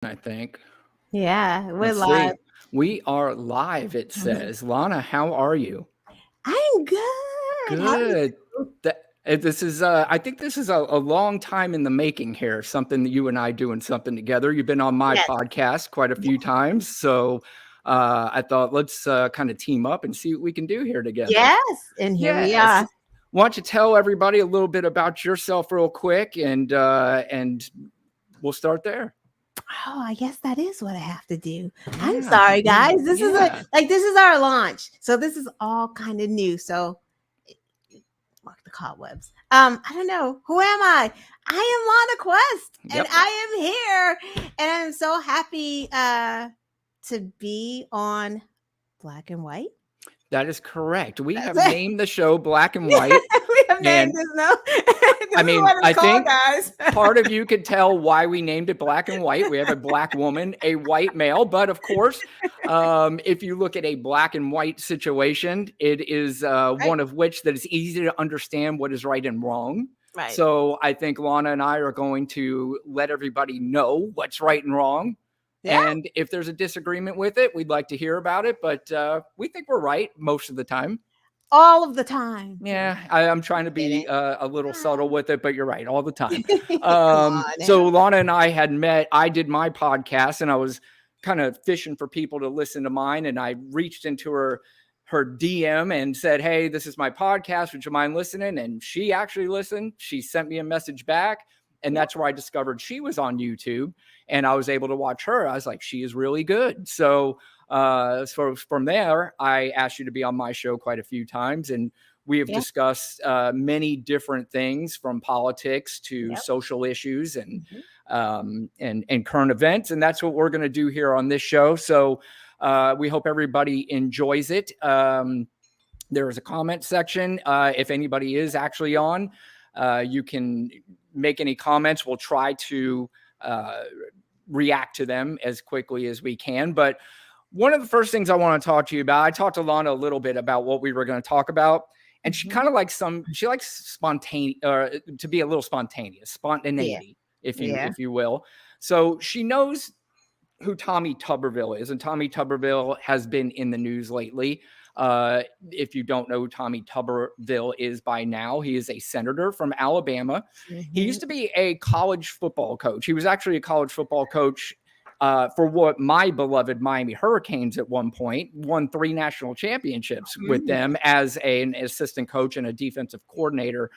I think. Yeah, we're Let's live. see. We are live, it says. Lana, how are you? I'm good. How are Good. you? This is, I think this is a long time in the making here, something that you and I doing something together. You've been on my Yes, podcast quite a few times. So I thought let's kind of team up and see what we can do here together. yes, and here we Yes. are. Why don't you tell everybody a little bit about yourself real quick and we'll start there. Oh, I guess that is what I have to do. I'm Yeah. sorry, guys. This is Yeah. this is our launch, so this is all kind of new. So, mark the cobwebs. I don't know who am I. I am Lana Quest, and Yep. I am here, and I'm so happy to be on Black and White. That is correct. We That's have it. named the show Black and White. We have named And this now. I This is mean, what I it's called, think guys. part of you could tell why we named it Black and White. We have a black woman, a white male. But of course, if you look at a black and white situation, it is Right. one of which that is easy to understand what is right and wrong. Right. So I think Lana and I are going to let everybody know what's right and wrong. Yeah. And if there's a disagreement with it, we'd like to hear about it. But we think we're right most of the time. All of the time. Yeah, I'm trying to be Kidding. a little subtle with it, but you're right all the time. Come on So now. Lana and I had met. I did my podcast, and I was kind of fishing for people to listen to mine, and I reached into her DM and said, "Hey, this is my podcast. Would you mind listening?" And she actually listened. She sent me a message back, and Yep. that's where I discovered she was on YouTube, and I was able to watch her. I was like, "She is really good." So from there, I asked you to be on my show quite a few times, and we have Yep. discussed many different things from politics to Yep. social issues Mhm. and current events, and that's what we're going to do here on this show. So we hope everybody enjoys it. There is a comment section. If anybody is actually on, you can make any comments. We'll try to uh, react to them as quickly as we can. But one of the first things I want to talk to you about, I talked to Lana a little bit about what we were going to talk about. And she kind Mhm. of likes she likes spontaneous, to be a little spontaneous, Yeah. spontaneity, Yeah. if you will. So she knows who Tommy Tuberville is, and Tommy Tuberville has been in the news lately. If you don't know who Tommy Tuberville is by now, he is a senator from Alabama. He used Mhm. to be a college football coach. He was actually a college football coach for what my beloved Miami Hurricanes at one point won 3 national championships with Mm. them as an assistant coach and a defensive coordinator.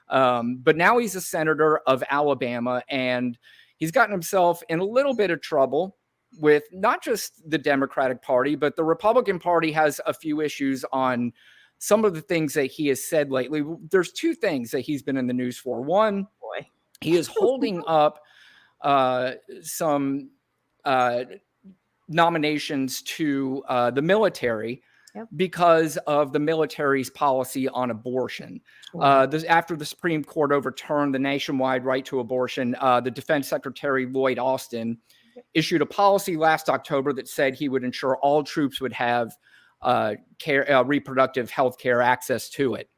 But now he's a senator of Alabama, and he's gotten himself in a little bit of trouble with not just the Democratic Party, but the Republican Party has a few issues on some of the things that he has said lately. There's 2 things that he's been in the news for. One, Boy. he is holding up some uh, nominations to the military Yep. because of the military's policy on abortion. Wow. After the Supreme Court overturned the nationwide right to abortion, the Defense Secretary Lloyd Austin issued a policy last October that said he would ensure all troops would have reproductive health care access to it.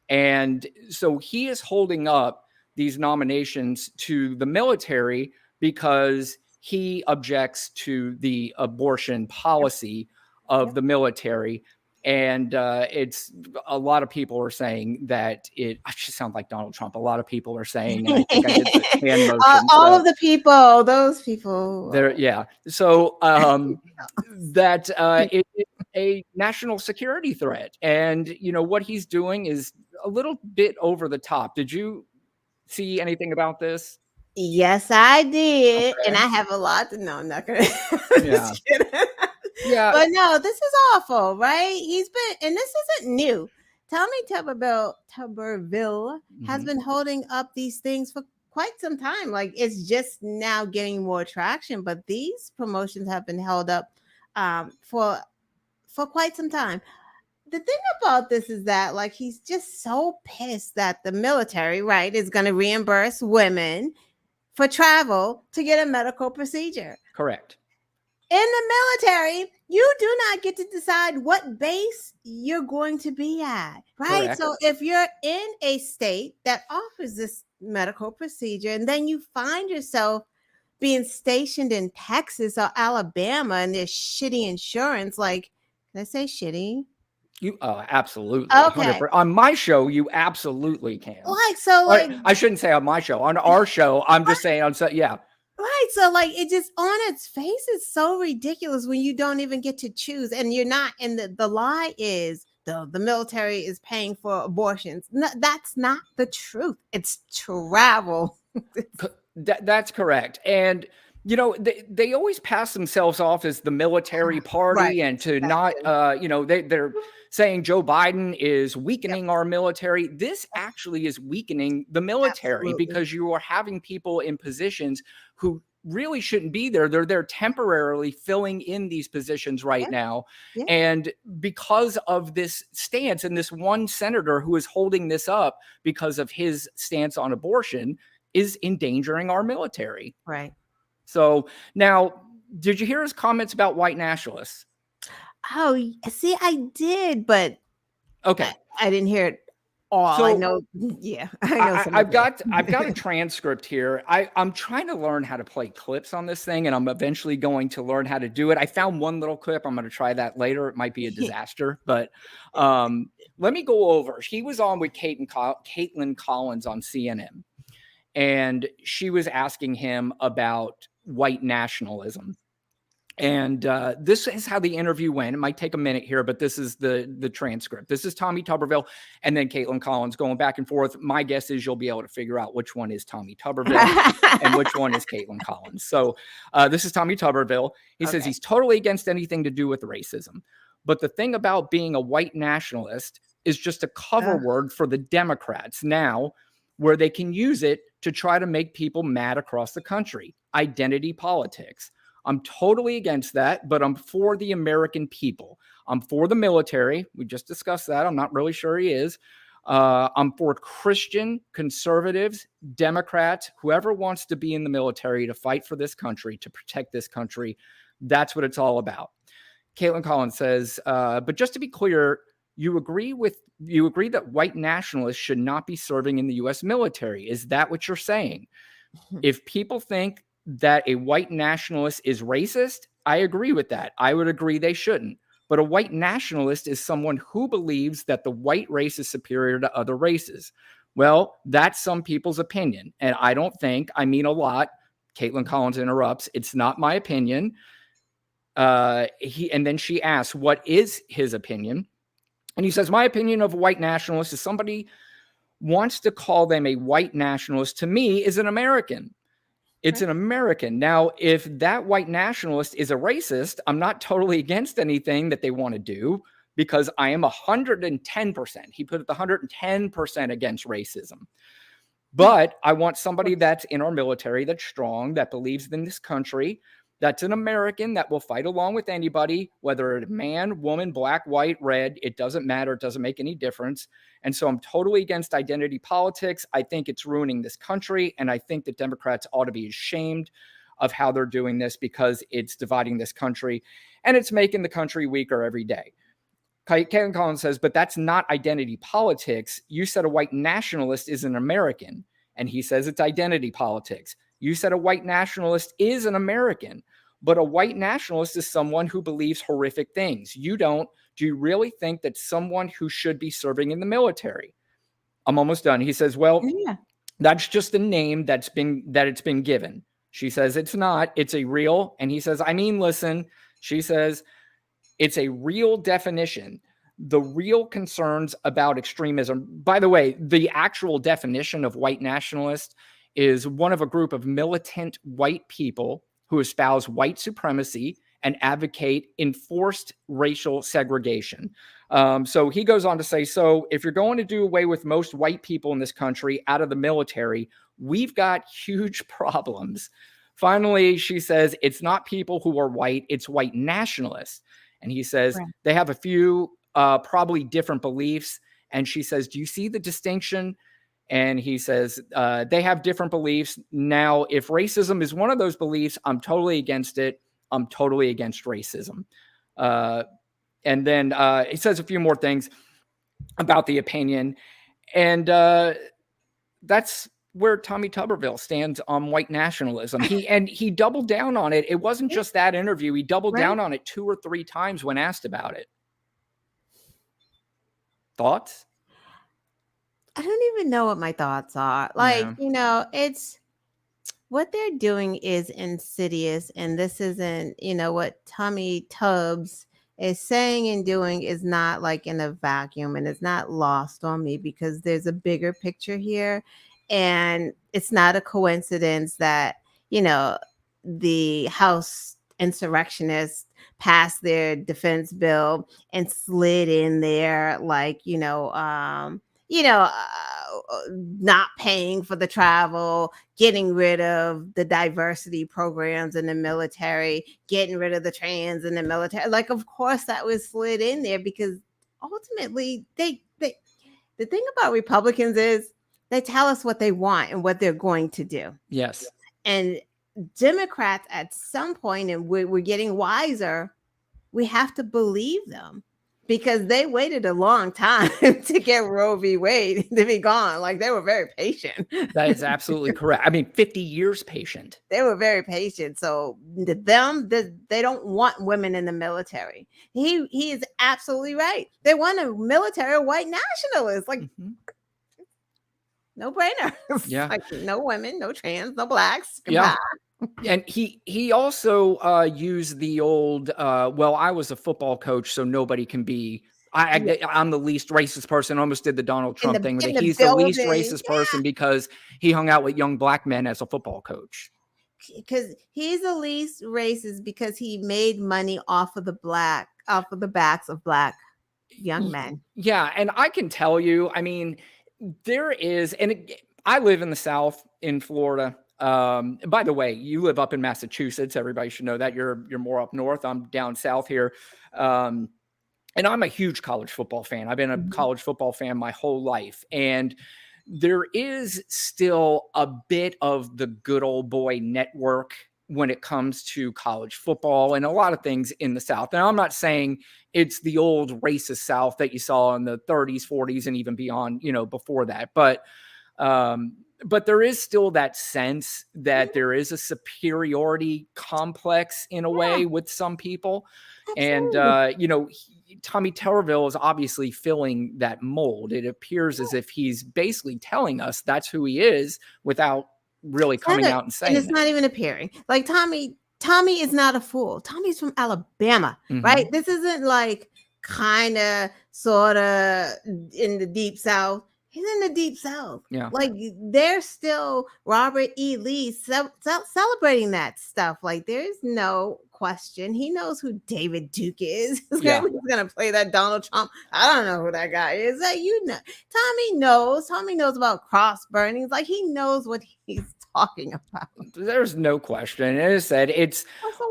And so he is holding up these nominations to the military because he objects to the abortion Yep. policy of Yep. the military. And it's a lot of people are saying that I just sound like Donald Trump. A lot of people are saying, and I think I did the hand motion. All So of the people, those people. there, yeah. So that it is a national security threat, and what he's doing is a little bit over the top. Did you see anything about this? Yes, I did, and Okay. I have a lot to know. I'm not gonna. Yeah. Just kidding. Yeah. But no, this is awful, right? He's been, and this isn't new. Tommy Tuberville has Mhm. been holding up these things for quite some time. Like it's just now getting more traction, but these promotions have been held up for quite some time. The thing about this is that like he's just so pissed that the military, right, is going to reimburse women for travel to get a medical procedure. Correct. In the military, you do not get to decide what base you're going to be at, right? Correct. So if you're in a state that offers this medical procedure and then you find yourself being stationed in Texas or Alabama and their shitty insurance. Like, can I say shitty? You absolutely Okay. 100%. On my show, you absolutely can. Like, so, Or, like, I shouldn't say on my show. On our show, I'm just saying yeah. right. So, like, it just on its face is so ridiculous when you don't even get to choose, and you're not. And the lie is the military is paying for abortions. No, that's not the truth. It's travel. That's correct. And they always pass themselves off as the military Right. party, and to not Exactly. they're saying Joe Biden is Yep. weakening our military. This actually is weakening the military, Absolutely. because you are having people in positions who really shouldn't be there. They're there temporarily filling in these positions right Yeah. now. Yeah. And because of this stance, and this one senator who is holding this up because of his stance on abortion, is endangering our military. Right. So now, did you hear his comments about white nationalists? Oh, see, I did, but Okay. I didn't hear it all. I So know. Yeah, I know some of I've got a it. transcript here. I'm trying to learn how to play clips on this thing, and I'm eventually going to learn how to do it. I found one little clip. I'm going to try that later. It might be a disaster, but let me go over. He was on with Caitlin Collins on CNN, and she was asking him about white nationalism. And this is how the interview went. It might take a minute here, but this is the transcript. This is Tommy Tuberville and then Caitlin Collins going back and forth. My guess is you'll be able to figure out which one is Tommy Tuberville and which one is Caitlin Collins. So this is Tommy Tuberville. He says Okay. he's totally against anything to do with racism. But the thing about being a white nationalist is just a cover word for the Democrats now, where they can use it to try to make people mad across the country. Identity politics. I'm totally against that, but I'm for the American people. I'm for the military. We just discussed that. I'm not really sure he is. I'm for Christian conservatives, Democrats, whoever wants to be in the military to fight for this country, to protect this country. That's what it's all about. Caitlin Collins says, but just to be clear, you agree that white nationalists should not be serving in the U.S. military. Is that what you're saying? If people think that a white nationalist is racist, I agree with that. I would agree they shouldn't. But a white nationalist is someone who believes that the white race is superior to other races. Well, that's some people's opinion. And I don't think, I mean a lot. Caitlin Collins interrupts. It's not my opinion. And then she asks, what is his opinion? And he says, my opinion of a white nationalist is somebody wants to call them a white nationalist, to me, is an American. It's an American. Now, if that white nationalist is a racist, I'm not totally against anything that they want to do, because I am 110%. He put it 110% against racism. But I want somebody that's in our military, that's strong, that believes in this country, that's an American, that will fight along with anybody, whether it's man, woman, black, white, red. It doesn't matter. It doesn't make any difference. And so I'm totally against identity politics. I think it's ruining this country. And I think that Democrats ought to be ashamed of how they're doing this, because it's dividing this country and it's making the country weaker every day. Caitlin Collins says, but that's not identity politics. You said a white nationalist is an American. And he says it's identity politics. You said a white nationalist is an American, but a white nationalist is someone who believes horrific things. You don't. Do you really think that someone who should be serving in the military? I'm almost done. He says, well, that's just a name that it's been given. She says, it's not. It's a real. And he says, I mean, listen. She says, it's a real definition. The real concerns about extremism. By the way, the actual definition of white nationalist is one of a group of militant white people who espouse white supremacy and advocate enforced racial segregation. So he goes on to say, so if you're going to do away with most white people in this country out of the military, we've got huge problems. Finally, she says, it's not people who are white, it's white nationalists. And he says, they have a few probably different beliefs. And she says, do you see the distinction? And he says, they have different beliefs. Now, if racism is one of those beliefs, I'm totally against it. I'm totally against racism. And then he says a few more things about the opinion. And that's where Tommy Tuberville stands on white nationalism. He doubled down on it. It wasn't just that interview. He doubled down on it 2 or 3 times when asked about it. Thoughts? I don't even know what my thoughts are. Like, it's what they're doing is insidious, and this isn't, what Tommy Tubbs is saying and doing is not like in a vacuum, and it's not lost on me because there's a bigger picture here. And it's not a coincidence that, the House insurrectionists passed their defense bill and slid in there, like, not paying for the travel, getting rid of the diversity programs in the military, getting rid of the trans in the military. Like, of course, that was slid in there because ultimately, the thing about Republicans is they tell us what they want and what they're going to do. Yes. And Democrats, at some point, and we're getting wiser, we have to believe them. Because they waited a long time to get Roe v. Wade to be gone. Like, they were very patient. That is absolutely correct. I mean, 50 years patient. They were very patient. So they don't want women in the military. He is absolutely right. They want a military of white nationalists. Like, no brainer. Yeah. Like, no women, no trans, no blacks. Yeah. And he also used the old, well, I was a football coach, so nobody can be, I'm the least racist person. Almost did the Donald Trump thing. He's the least racist person because he hung out with young black men as a football coach. Because he's the least racist because he made money off of the backs of black young men. Yeah. And I can tell you, I mean, there is, and I live in the South in Florida. By the way, you live up in Massachusetts. Everybody should know that. You're more up north. I'm down south here. And I'm a huge college football fan. I've been a college football fan my whole life. And there is still a bit of the good old boy network when it comes to college football and a lot of things in the South. And I'm not saying it's the old racist South that you saw in the 30s, 40s, and even beyond, before that. But there is still that sense that there is a superiority complex in a way with some people. Absolutely. And, Tommy Tuberville is obviously filling that mold. It appears as if he's basically telling us that's who he is without really coming out and saying it. And it's not even appearing. Like, Tommy is not a fool. Tommy's from Alabama, right? This isn't like kind of, sort of in the deep South. He's in the deep South. Yeah. Like, they're still Robert E. Lee celebrating that stuff. Like, there's no question. He knows who David Duke is. He's going to play that Donald Trump. I don't know who that guy is. Like, Tommy knows. Tommy knows about cross burnings. Like, he knows what he's talking about. There's no question. As I said, it's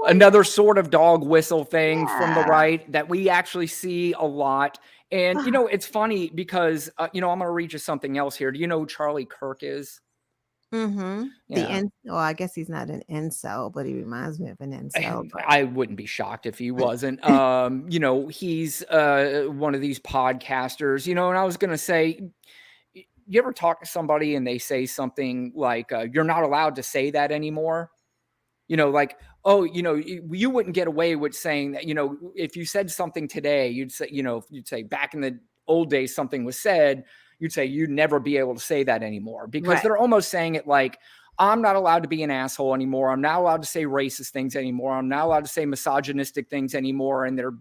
another sort of dog whistle thing from the right that we actually see a lot. And, it's funny because, I'm going to read you something else here. Do you know who Charlie Kirk is? Yeah. Well, I guess he's not an incel, but he reminds me of an incel. I wouldn't be shocked if he wasn't. He's one of these podcasters, and I was going to say, you ever talk to somebody and they say something like, you're not allowed to say that anymore? Like, oh, you wouldn't get away with saying that, if you said something today, you'd say back in the old days, something was said, you'd say you'd never be able to say that anymore because they're almost saying it like, I'm not allowed to be an asshole anymore. I'm not allowed to say racist things anymore. I'm not allowed to say misogynistic things anymore. And they're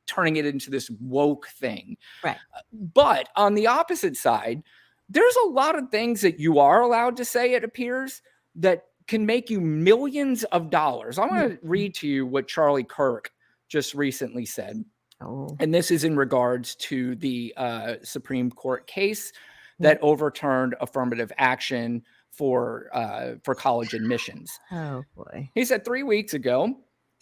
turning it into this woke thing. Right. But on the opposite side, there's a lot of things that you are allowed to say, it appears, that can make you millions of dollars. I want to read to you what Charlie Kirk just recently said. And this is in regards to the Supreme Court case that overturned affirmative action for college admissions. Oh, boy. He said 3 weeks ago,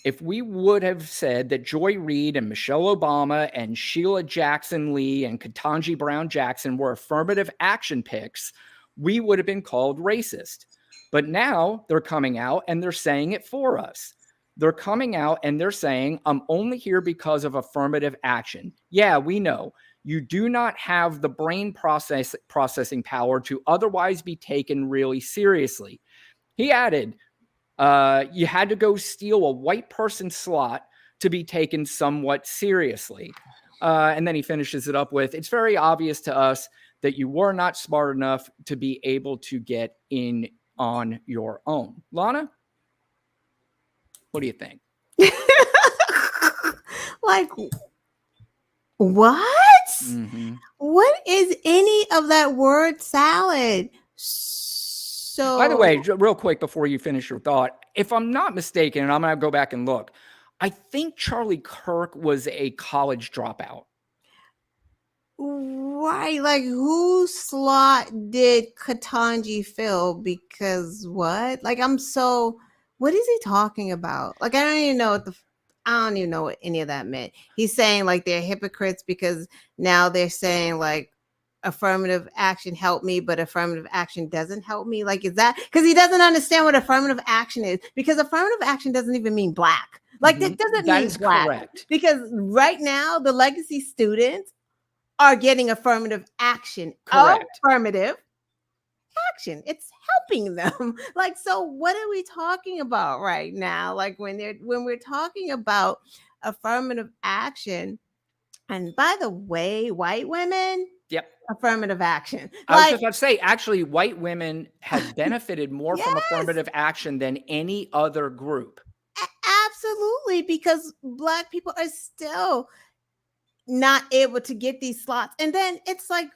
if we would have said that Joy Reid and Michelle Obama and Sheila Jackson Lee and Ketanji Brown Jackson were affirmative action picks, we would have been called racist. But now they're coming out and they're saying it for us. They're coming out and they're saying, I'm only here because of affirmative action. Yeah, we know. You do not have the brain processing power to otherwise be taken really seriously. He added, you had to go steal a white person's slot to be taken somewhat seriously. And then he finishes it up with, it's very obvious to us that you were not smart enough to be able to get in on your own. Lana, what do you think? Like, what? Mm-hmm. What is any of that word salad? So, by the way, real quick before you finish your thought, if I'm not mistaken, and I'm going to go back and look, I think Charlie Kirk was a college dropout. Right, like whose slot did Katanji fill? Because what? Like what is he talking about? Like I don't even know what any of that meant. He's saying like they're hypocrites because now they're saying like affirmative action helped me, but affirmative action doesn't help me. Like is that because he doesn't understand what affirmative action is? Because affirmative action doesn't even mean black. Like that doesn't mean black. Correct. Because right now the legacy students are getting affirmative action. Correct. Affirmative action. It's helping them. Like, so what are we talking about right now? Like when we're talking about affirmative action, and by the way, white women, yep, affirmative action. I was just about to say, actually, white women have benefited more yes, from affirmative action than any other group. Absolutely, because Black people are still not able to get these slots. And then it's like,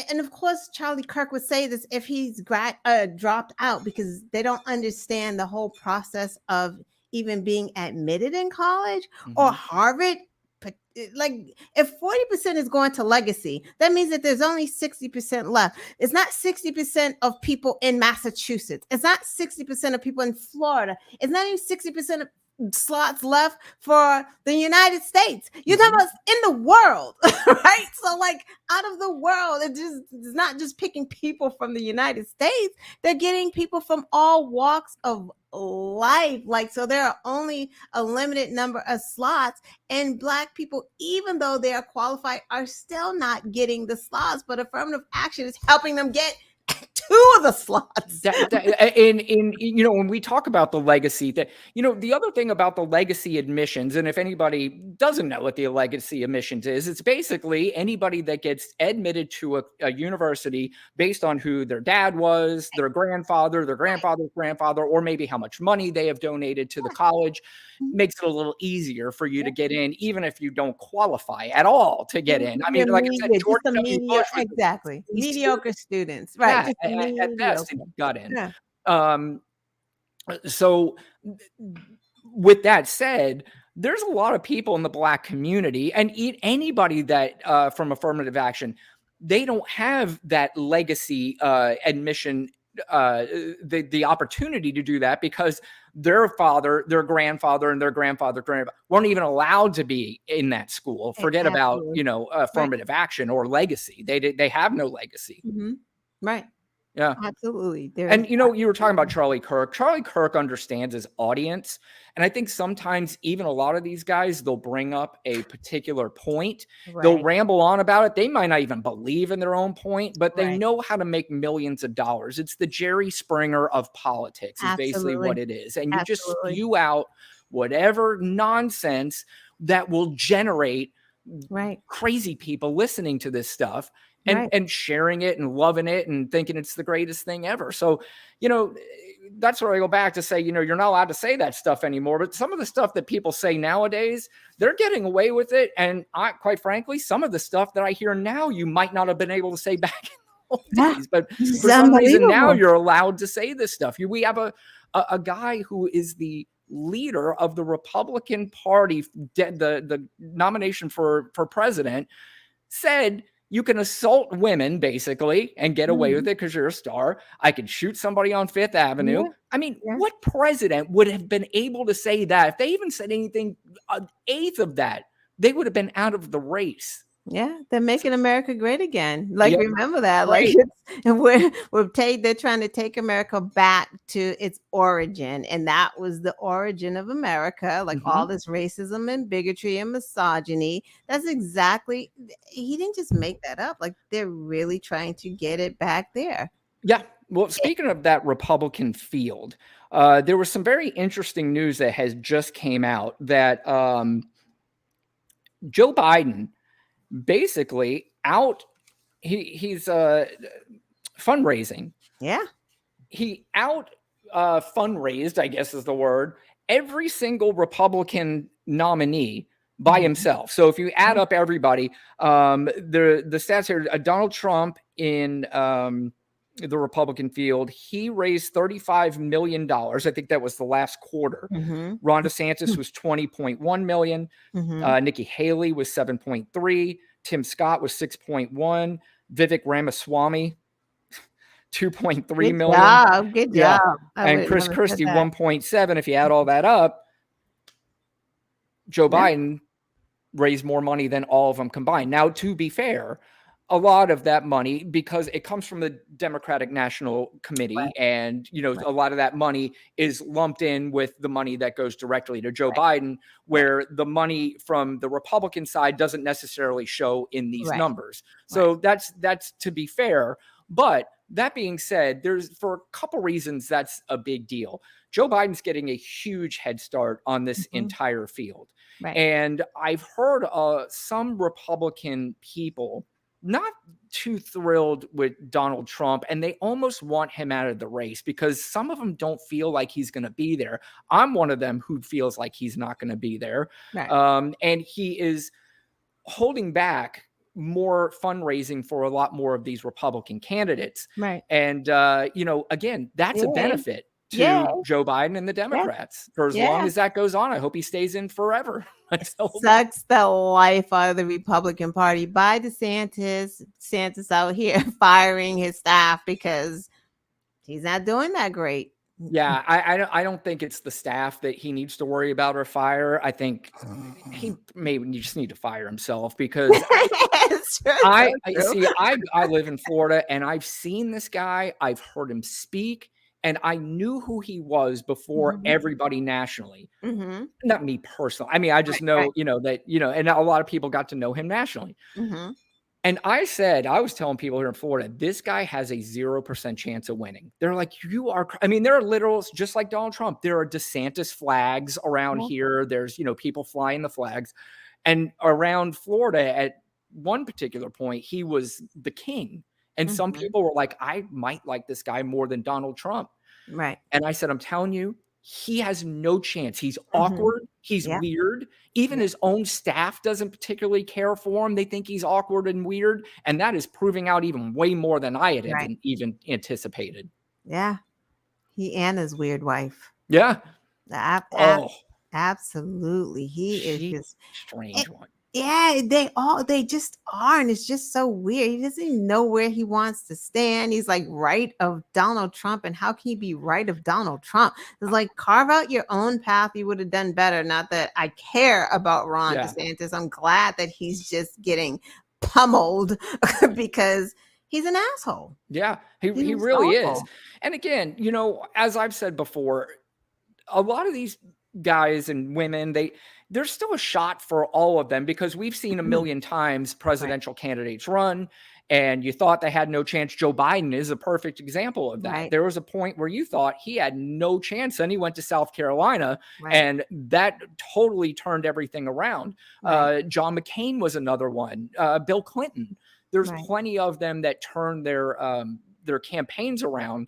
and of course, Charlie Kirk would say this if he's dropped out because they don't understand the whole process of even being admitted in college or Harvard. Like if 40% is going to legacy, that means that there's only 60% left. It's not 60% of people in Massachusetts. It's not 60% of people in Florida. It's not even 60% of slots left for the United States. You're talking about in the world, right? So like out of the world, it's not just picking people from the United States. They're getting people from all walks of life. Like, so there are only a limited number of slots, and Black people, even though they are qualified, are still not getting the slots, but affirmative action is helping them get 2 of the slots. In when we talk about the legacy, that the other thing about the legacy admissions, and if anybody doesn't know what the legacy admissions is, it's basically anybody that gets admitted to a university based on who their dad was, their grandfather, their grandfather's grandfather, or maybe how much money they have donated to the college. Makes it a little easier for you to get in, even if you don't qualify at all to get in. I mean, like I said, George W. Bush was exactly mediocre students, right? Yeah, at best, and got in. Yeah. So, with that said, there's a lot of people in the Black community, and anybody that from affirmative action, they don't have that legacy admission. The opportunity to do that because their father, their grandfather, and their grandfather weren't even allowed to be in that school. Forget about affirmative action or legacy. They have no legacy. Right. Yeah, absolutely. And you were talking about Charlie Kirk. Charlie Kirk understands his audience. And I think sometimes even a lot of these guys, they'll bring up a particular point. Right. They'll ramble on about it. They might not even believe in their own point, but they know how to make millions of dollars. It's the Jerry Springer of politics is basically what it is. And you just spew out whatever nonsense that will generate crazy people listening to this stuff. And sharing it and loving it and thinking it's the greatest thing ever. So, that's where I go back to say, you're not allowed to say that stuff anymore. But some of the stuff that people say nowadays, they're getting away with it. And quite frankly, some of the stuff that I hear now, you might not have been able to say back in the old days. But for some reason now you're allowed to say this stuff. We have a guy who is the leader of the Republican Party, the nomination for president, said, you can assault women basically and get away with it because you're a star. I can shoot somebody on Fifth Avenue. I mean, what president would have been able to say that? If they even said anything, an eighth of that, they would have been out of the race. Yeah, they're making America great again. Like, Yeah, remember that. Like, right. and they're trying to take America back to its origin, and that was the origin of America. Like all Mhm. this racism and bigotry and misogyny. That's exactly. He didn't just make that up. Like they're really trying to get it back there. Yeah. Well, speaking of that Republican field, there was some very interesting news that has just came out that Joe Biden basically he's fundraising. Yeah. He out fundraised, I guess is the word, every single Republican nominee by Mhm. himself. So if you add up everybody, the stats here, Donald Trump in the Republican field, he raised $35 million. I think that was the last quarter. Mhm. Ron DeSantis was 20.1 million. Mhm. Nikki Haley was 7.3. Tim Scott was 6.1. Vivek Ramaswamy, 2.3 Good million. job. Good Yeah. job. I And would have Chris never said Christie, that. 1.7. If you add all that up, Joe Yeah. Biden raised more money than all of them combined. Now, to be fair, a lot of that money, because it comes from the Democratic National Right. Committee, and Right. a lot of that money is lumped in with the money that goes directly to Joe Right. Biden, Right. where the money from the Republican side doesn't necessarily show in these Right. numbers. Right. So that's to be fair. But that being said, there's for a couple reasons that's a big deal. Joe Biden's getting a huge head start on this Mhm. entire field. Right. And I've heard some Republican people not too thrilled with Donald Trump, and they almost want him out of the race because some of them don't feel like he's going to be there. I'm one of them who feels like he's not going to be there. Right. And he is holding back more fundraising for a lot more of these Republican candidates. Right. And, again, that's a Yeah. benefit Yeah. to Joe Biden and the Yeah. Democrats. For as long Yeah. as that goes on, I hope he stays in forever. It sucks the life out of the Republican Party. By DeSantis out here firing his staff because he's not doing that great. Yeah, I don't think it's the staff that he needs to worry about or fire. I think he maybe just need to fire himself because It's true, so I true. see I live in Florida and I've seen this guy, I've heard him speak, and I knew who he was before Mhm. everybody nationally. Mhm. Not me personally. I mean, I just Right, right. know, that, and a lot of people got to know him nationally. Mhm. And I was telling people here in Florida, this guy has a 0% chance of winning. They're like, I mean, there are literals, just like Donald Trump, there are DeSantis flags around Yeah. here. There's, people flying the flags. And around Florida at one particular point, he was the king. And some Mhm. people were like, I might like this guy more than Donald Trump. Right. And I said, I'm telling you, he has no chance. He's Mhm. awkward. He's Yeah. weird. Even Yeah. his own staff doesn't particularly care for him. They think he's awkward and weird. And that is proving out even way more than I had Right. even anticipated. Yeah. He and his weird wife. Yeah. Oh, Absolutely. He is she's just a strange one. yeah, they just are, and it's just so weird. He doesn't even know where he wants to stand. He's like right of Donald Trump, and how can he be right of Donald Trump? It's like carve out your own path. You would have done better. Not that I care about Ron Yeah. DeSantis. I'm glad that he's just getting pummeled because he's an asshole. Yeah. He He's really is. awful. And again, as I've said before, a lot of these guys and women, there's still a shot for all of them because we've seen a million times presidential candidates run and you thought they had no chance. Joe Biden is a perfect example of that. Right. There was a point where you thought he had no chance and he went to South Carolina Right. and that totally turned everything around. Right. John McCain was another one. Bill Clinton. There's Right. plenty of them that turned their campaigns around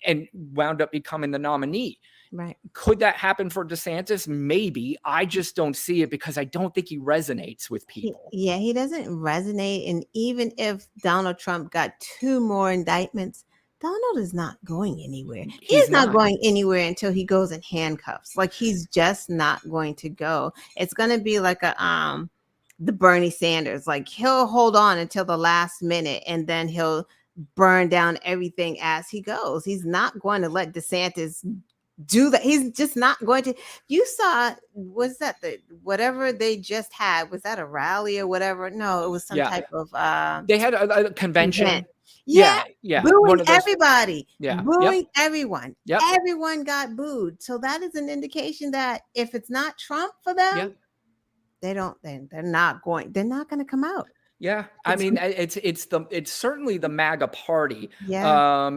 and wound up becoming the nominee. Right. Could that happen for DeSantis? Maybe. I just don't see it because I don't think he resonates with people. He doesn't resonate. And even if Donald Trump got 2 more indictments, Donald is not going anywhere. He's He's not not. going anywhere until he goes in handcuffs. Like he's just not going to go. It's going to be like the Bernie Sanders. Like he'll hold on until the last minute and then he'll burn down everything as he goes. He's not going to let DeSantis do that. He's just not going to. You saw, was that the whatever they just had? Was that a rally or whatever? No, it was some Yeah. type of They had a convention. event. Yeah, Yeah. booing One of those. everybody, Yeah. booing everyone. Yep. Everyone got booed. So that is an indication that if it's not Trump for them, Yeah. they're not going to come out. Yeah. I mean, it's certainly the MAGA party. Yeah.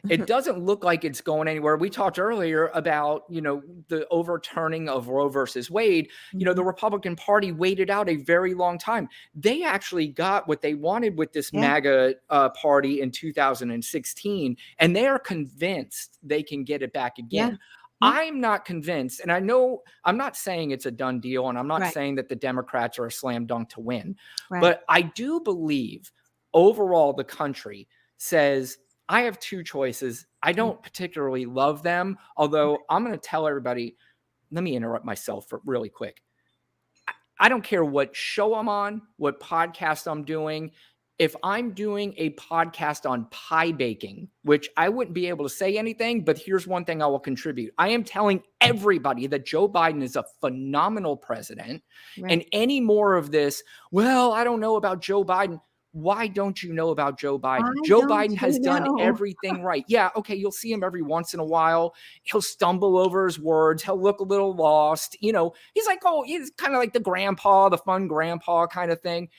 And it doesn't look like it's going anywhere. We talked earlier about, the overturning of Roe versus Wade. The Republican Party waited out a very long time. They actually got what they wanted with this MAGA party in 2016, and they are convinced they can get it back again. I'm not convinced, and I know I'm not saying it's a done deal, and I'm not saying that the Democrats are a slam dunk to win, but I do believe overall the country says, I have two choices. I don't particularly love them, although I'm going to tell everybody, let me interrupt myself for really quick. I don't care what show I'm on, what podcast I'm doing. If I'm doing a podcast on pie baking, which I wouldn't be able to say anything, but here's one thing I will contribute. I am telling everybody that Joe Biden is a phenomenal president. And any more of this, well, I don't know about Joe Biden. Why don't you know about Joe Biden? Joe Biden has done everything right. Yeah, okay, you'll see him every once in a while. He'll stumble over his words. He'll look a little lost. He's like, he's kind of like the grandpa, the fun grandpa kind of thing.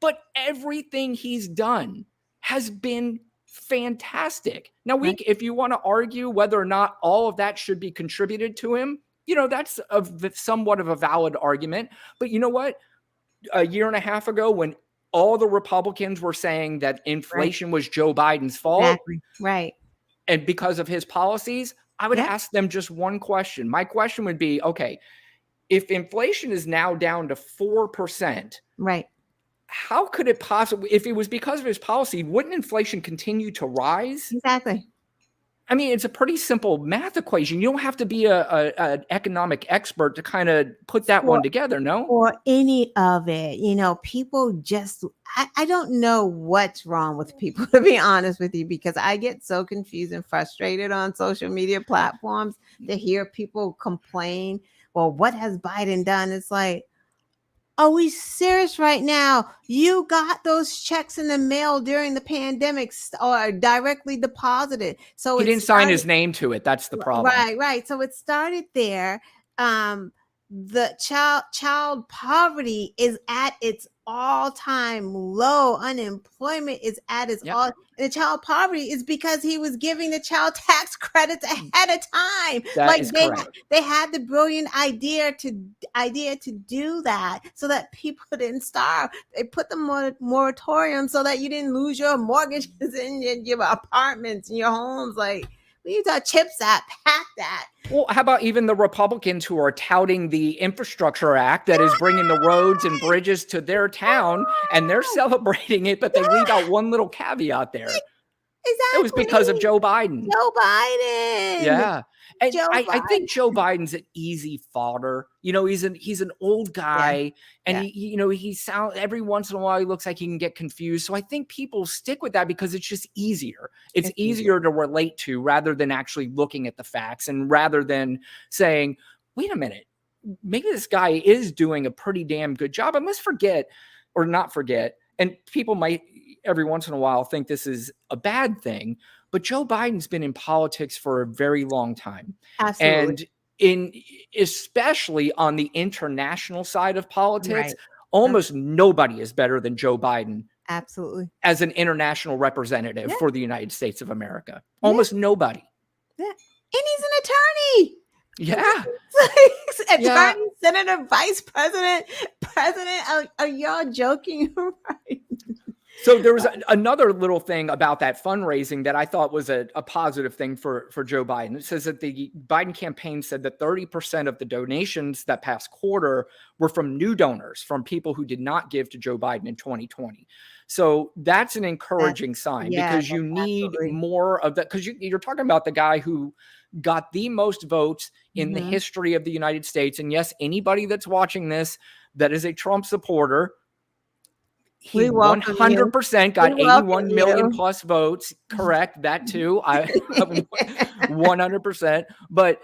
But everything he's done has been fantastic. Now, if you want to argue whether or not all of that should be contributed to him, that's somewhat of a valid argument. But you know what? A year and a half ago, when all the Republicans were saying that inflation was Joe Biden's fault, exactly. Right, and because of his policies, I would ask them just one question. My question would be, okay, if inflation is now down to 4%, right, how could it possibly, if it was because of his policy, wouldn't inflation continue to rise? Exactly. I mean, it's a pretty simple math equation. You don't have to be an economic expert to kind of put that one together, no? Or any of it. People just, I don't know what's wrong with people, to be honest with you, because I get so confused and frustrated on social media platforms to hear people complain, well, what has Biden done? It's like, are we serious right now? You got those checks in the mail during the pandemic or directly deposited. So he didn't sign his name to it. That's the problem. Right. So it started there. The child poverty is at its all-time low. Unemployment is at its all. And the child poverty is because he was giving the child tax credits ahead of time. They had the brilliant idea to do that so that people didn't starve. They put the moratorium so that you didn't lose your mortgages in your apartments and your homes. Like, we use our chips at, pack that. Well, how about even the Republicans who are touting the Infrastructure Act that is bringing the roads and bridges to their town, and they're celebrating it, but they leave out one little caveat there. Exactly. It was because of Joe Biden. Yeah. And I think Joe Biden's an easy fodder. He's an old guy, and he sounds, every once in a while he looks like he can get confused. So I think people stick with that because it's just easier. It's easier to relate to rather than actually looking at the facts, and rather than saying, wait a minute, maybe this guy is doing a pretty damn good job. And let's not forget, and people might every once in a while think this is a bad thing, but Joe Biden's been in politics for a very long time. Absolutely. And especially on the international side of politics, almost nobody is better than Joe Biden. Absolutely. As an international representative for the United States of America. Almost nobody. Yeah. And he's an attorney. Yeah. Attorney, senator, vice president. Are y'all joking? Right. So there was another little thing about that fundraising that I thought was a positive thing for Joe Biden. It says that the Biden campaign said that 30% of the donations that past quarter were from new donors, from people who did not give to Joe Biden in 2020. So that's an encouraging sign, because you need more of that, because you're talking about the guy who got the most votes in the history of the United States. And yes, anybody that's watching this that is a Trump supporter, He We welcome you. 100% We got welcome 81 million you. plus votes. Correct. That too. I 100%. But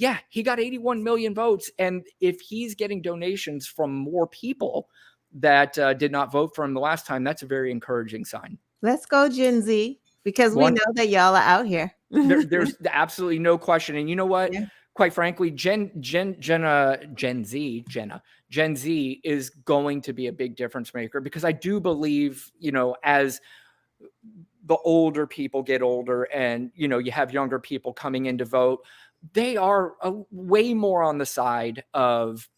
yeah, he got 81 million votes. And if he's getting donations from more people that did not vote for him the last time, that's a very encouraging sign. Let's go, Gen Z, because we know that y'all are out here. There's absolutely no question. And you know what? Yeah. Quite frankly, Gen Z is going to be a big difference maker, because I do believe, as the older people get older and, you have younger people coming in to vote, they are way more on the side of,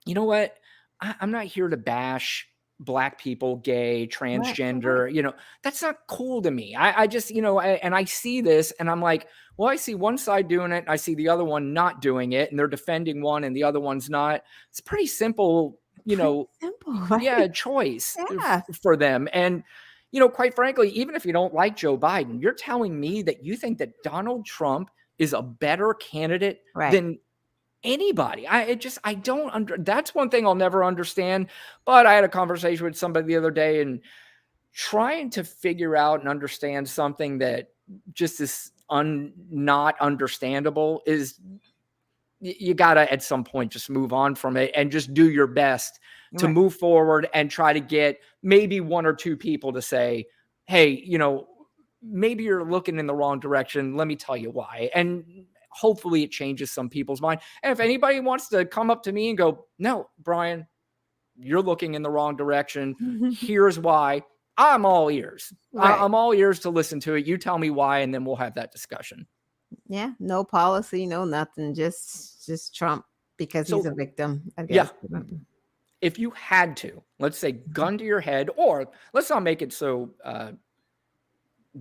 you know what? I'm not here to bash Black people, gay, transgender, that's not cool to me. I just, and I see this and I'm like, well, I see one side doing it, and I see the other one not doing it, and they're defending one and the other one's not. It's pretty simple, Simple, right? yeah, choice Yeah. for them. And, quite frankly, even if you don't like Joe Biden, you're telling me that you think that Donald Trump is a better candidate than anybody. That's one thing I'll never understand. But I had a conversation with somebody the other day, and trying to figure out and understand something that just is not understandable is, you gotta at some point just move on from it and just do your best to move forward and try to get maybe one or two people to say, hey, maybe you're looking in the wrong direction. Let me tell you why. And hopefully it changes some people's mind. And if anybody wants to come up to me and go, no, Brian, you're looking in the wrong direction, here's why, I'm all ears. I'm all ears to listen to it. You tell me why, and then we'll have that discussion. Yeah, no policy, no nothing, just Trump, because he's a victim, I guess. Yeah. If you had to, let's say, gun to your head, or let's not make it so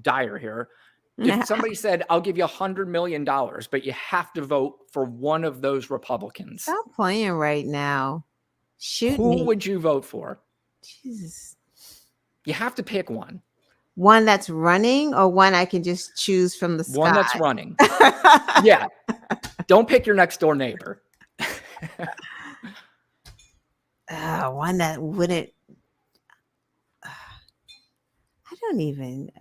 dire here. If somebody said, I'll give you $100 million, but you have to vote for one of those Republicans. Stop playing right now. Shoot Who me. would you vote for? Jesus. You have to pick one. One that's running, or one I can just choose from the sky? One that's running. Yeah. Don't pick your next door neighbor. One that wouldn't. I don't even.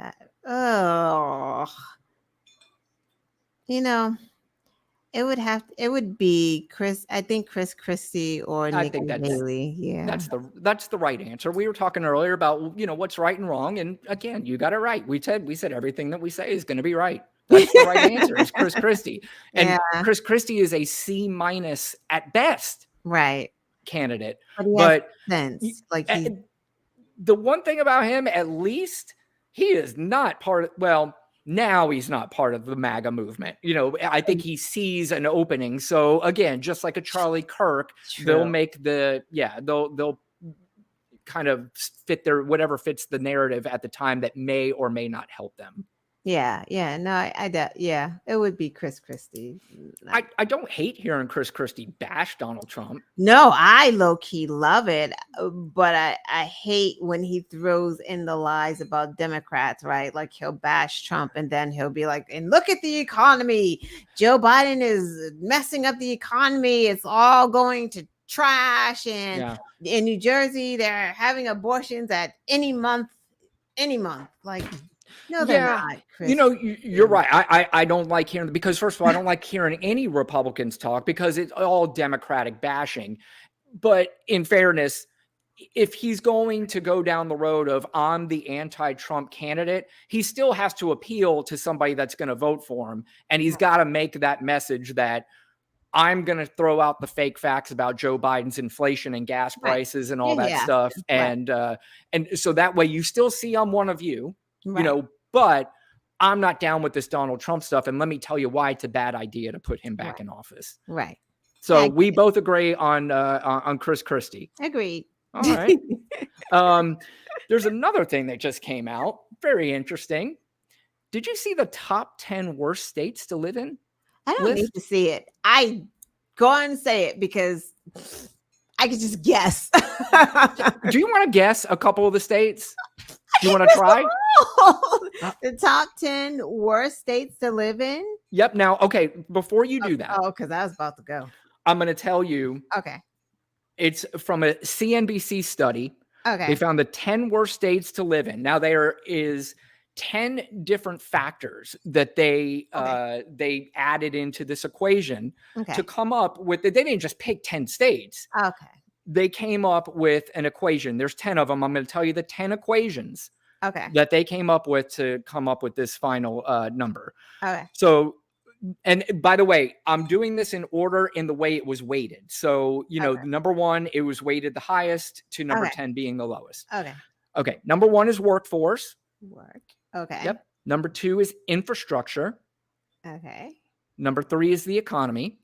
It would be Chris. I think Chris Christie or Nikki Haley. Yeah, that's the right answer. We were talking earlier about what's right and wrong, and again, you got it right. We said everything that we say is going to be right. That's the right answer. Is Chris Christie, and Chris Christie is a C- at best, candidate. But sense, like the one thing about him, at least, he is not part of. Well, now he's not part of the MAGA movement. I think he sees an opening. So again, just like a Charlie Kirk, they'll make they'll kind of fit their whatever fits the narrative at the time that may or may not help them. No, it would be Chris Christie. I don't hate hearing Chris Christie bash Donald Trump. No, I low-key love it, but I hate when he throws in the lies about Democrats, right? Like, he'll bash Trump and then he'll be like, and look at the economy. Joe Biden is messing up the economy. It's all going to trash. And in New Jersey, they're having abortions at any month. Like, no, they're not. Chris. You're right. I don't like hearing, because first of all, I don't like hearing any Republicans talk, because it's all Democratic bashing. But in fairness, if he's going to go down the road of I'm the anti-Trump candidate, he still has to appeal to somebody that's going to vote for him. And he's got to make that message that I'm going to throw out the fake facts about Joe Biden's inflation and gas prices and all that stuff. And so that way you still see I'm one of you. But I'm not down with this Donald Trump stuff. And let me tell you why it's a bad idea to put him back in office. Right. So we both agree on Chris Christie. Agreed. All right. There's another thing that just came out. Very interesting. Did you see the top 10 worst states to live in? I don't need to see it. I go on and say it, because I could just guess. Do you want to guess a couple of the states? Do you want to try? The top 10 worst states to live in? Yep. Now, okay, before you do that. Oh, because I was about to go. I'm going to tell you. Okay. It's from a CNBC study. Okay. They found the 10 worst states to live in. Now there is 10 different factors that they added into this equation to come up with. They didn't just pick 10 states. Okay. They came up with an equation. There's 10 of them. I'm going to tell you the 10 equations that they came up with to come up with this final number. Okay. So, and by the way, I'm doing this in order in the way it was weighted. So, you know, number 1, it was weighted the highest to number 10 being the lowest. Okay. Number 1 is workforce. Okay. Yep. Number 2 is infrastructure. Okay. Number 3 is the economy.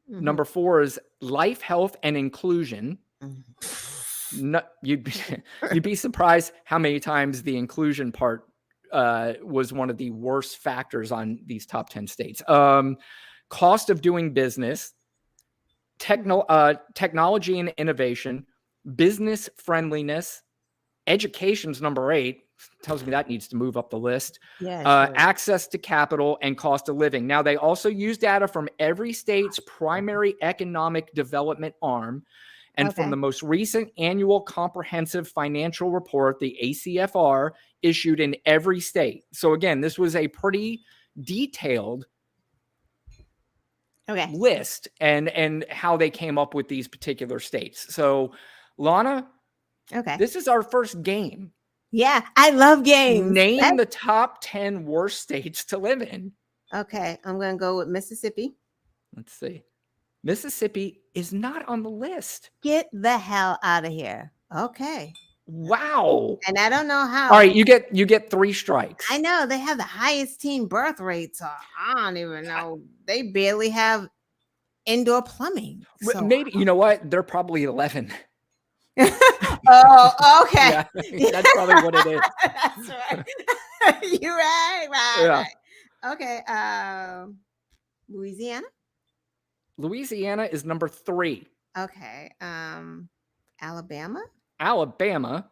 Number 4 is life, health, and inclusion. No, you'd be surprised how many times the inclusion part was one of the worst factors on these top 10 states. Cost of doing business, technology and innovation, business friendliness, education's number 8. Tells me that needs to move up the list. Access to capital and cost of living. Now, they also use data from every state's primary economic development arm and from the most recent annual comprehensive financial report, the ACFR, issued in every state. So again, this was a pretty detailed list and how they came up with these particular states. So, Lana, this is our first game. Yeah, I love games. Name the top 10 worst states to live in. Okay, I'm going to go with Mississippi. Let's see. Mississippi is not on the list. Get the hell out of here. Okay. Wow. And I don't know how. All right, you get 3 strikes. I know they have the highest teen birth rate, so I don't even know. They barely have indoor plumbing. So. Maybe, you know what? They're probably 11. Oh, okay. Yeah, that's probably what it is. That's right. You're right. Okay. Louisiana. Louisiana is number 3. Okay. Alabama. Alabama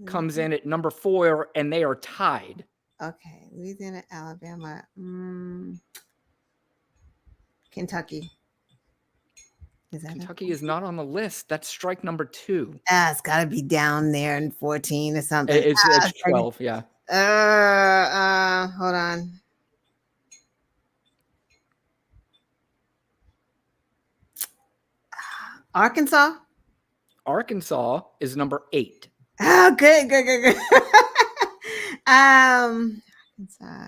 comes in at number 4, and they are tied. Okay. Louisiana, Alabama. Kentucky. Kentucky is not on the list. That's strike number 2. It's got to be down there in 14 or something. It's 12, yeah. Hold on. Arkansas. Arkansas is number 8. Oh, good. Arkansas.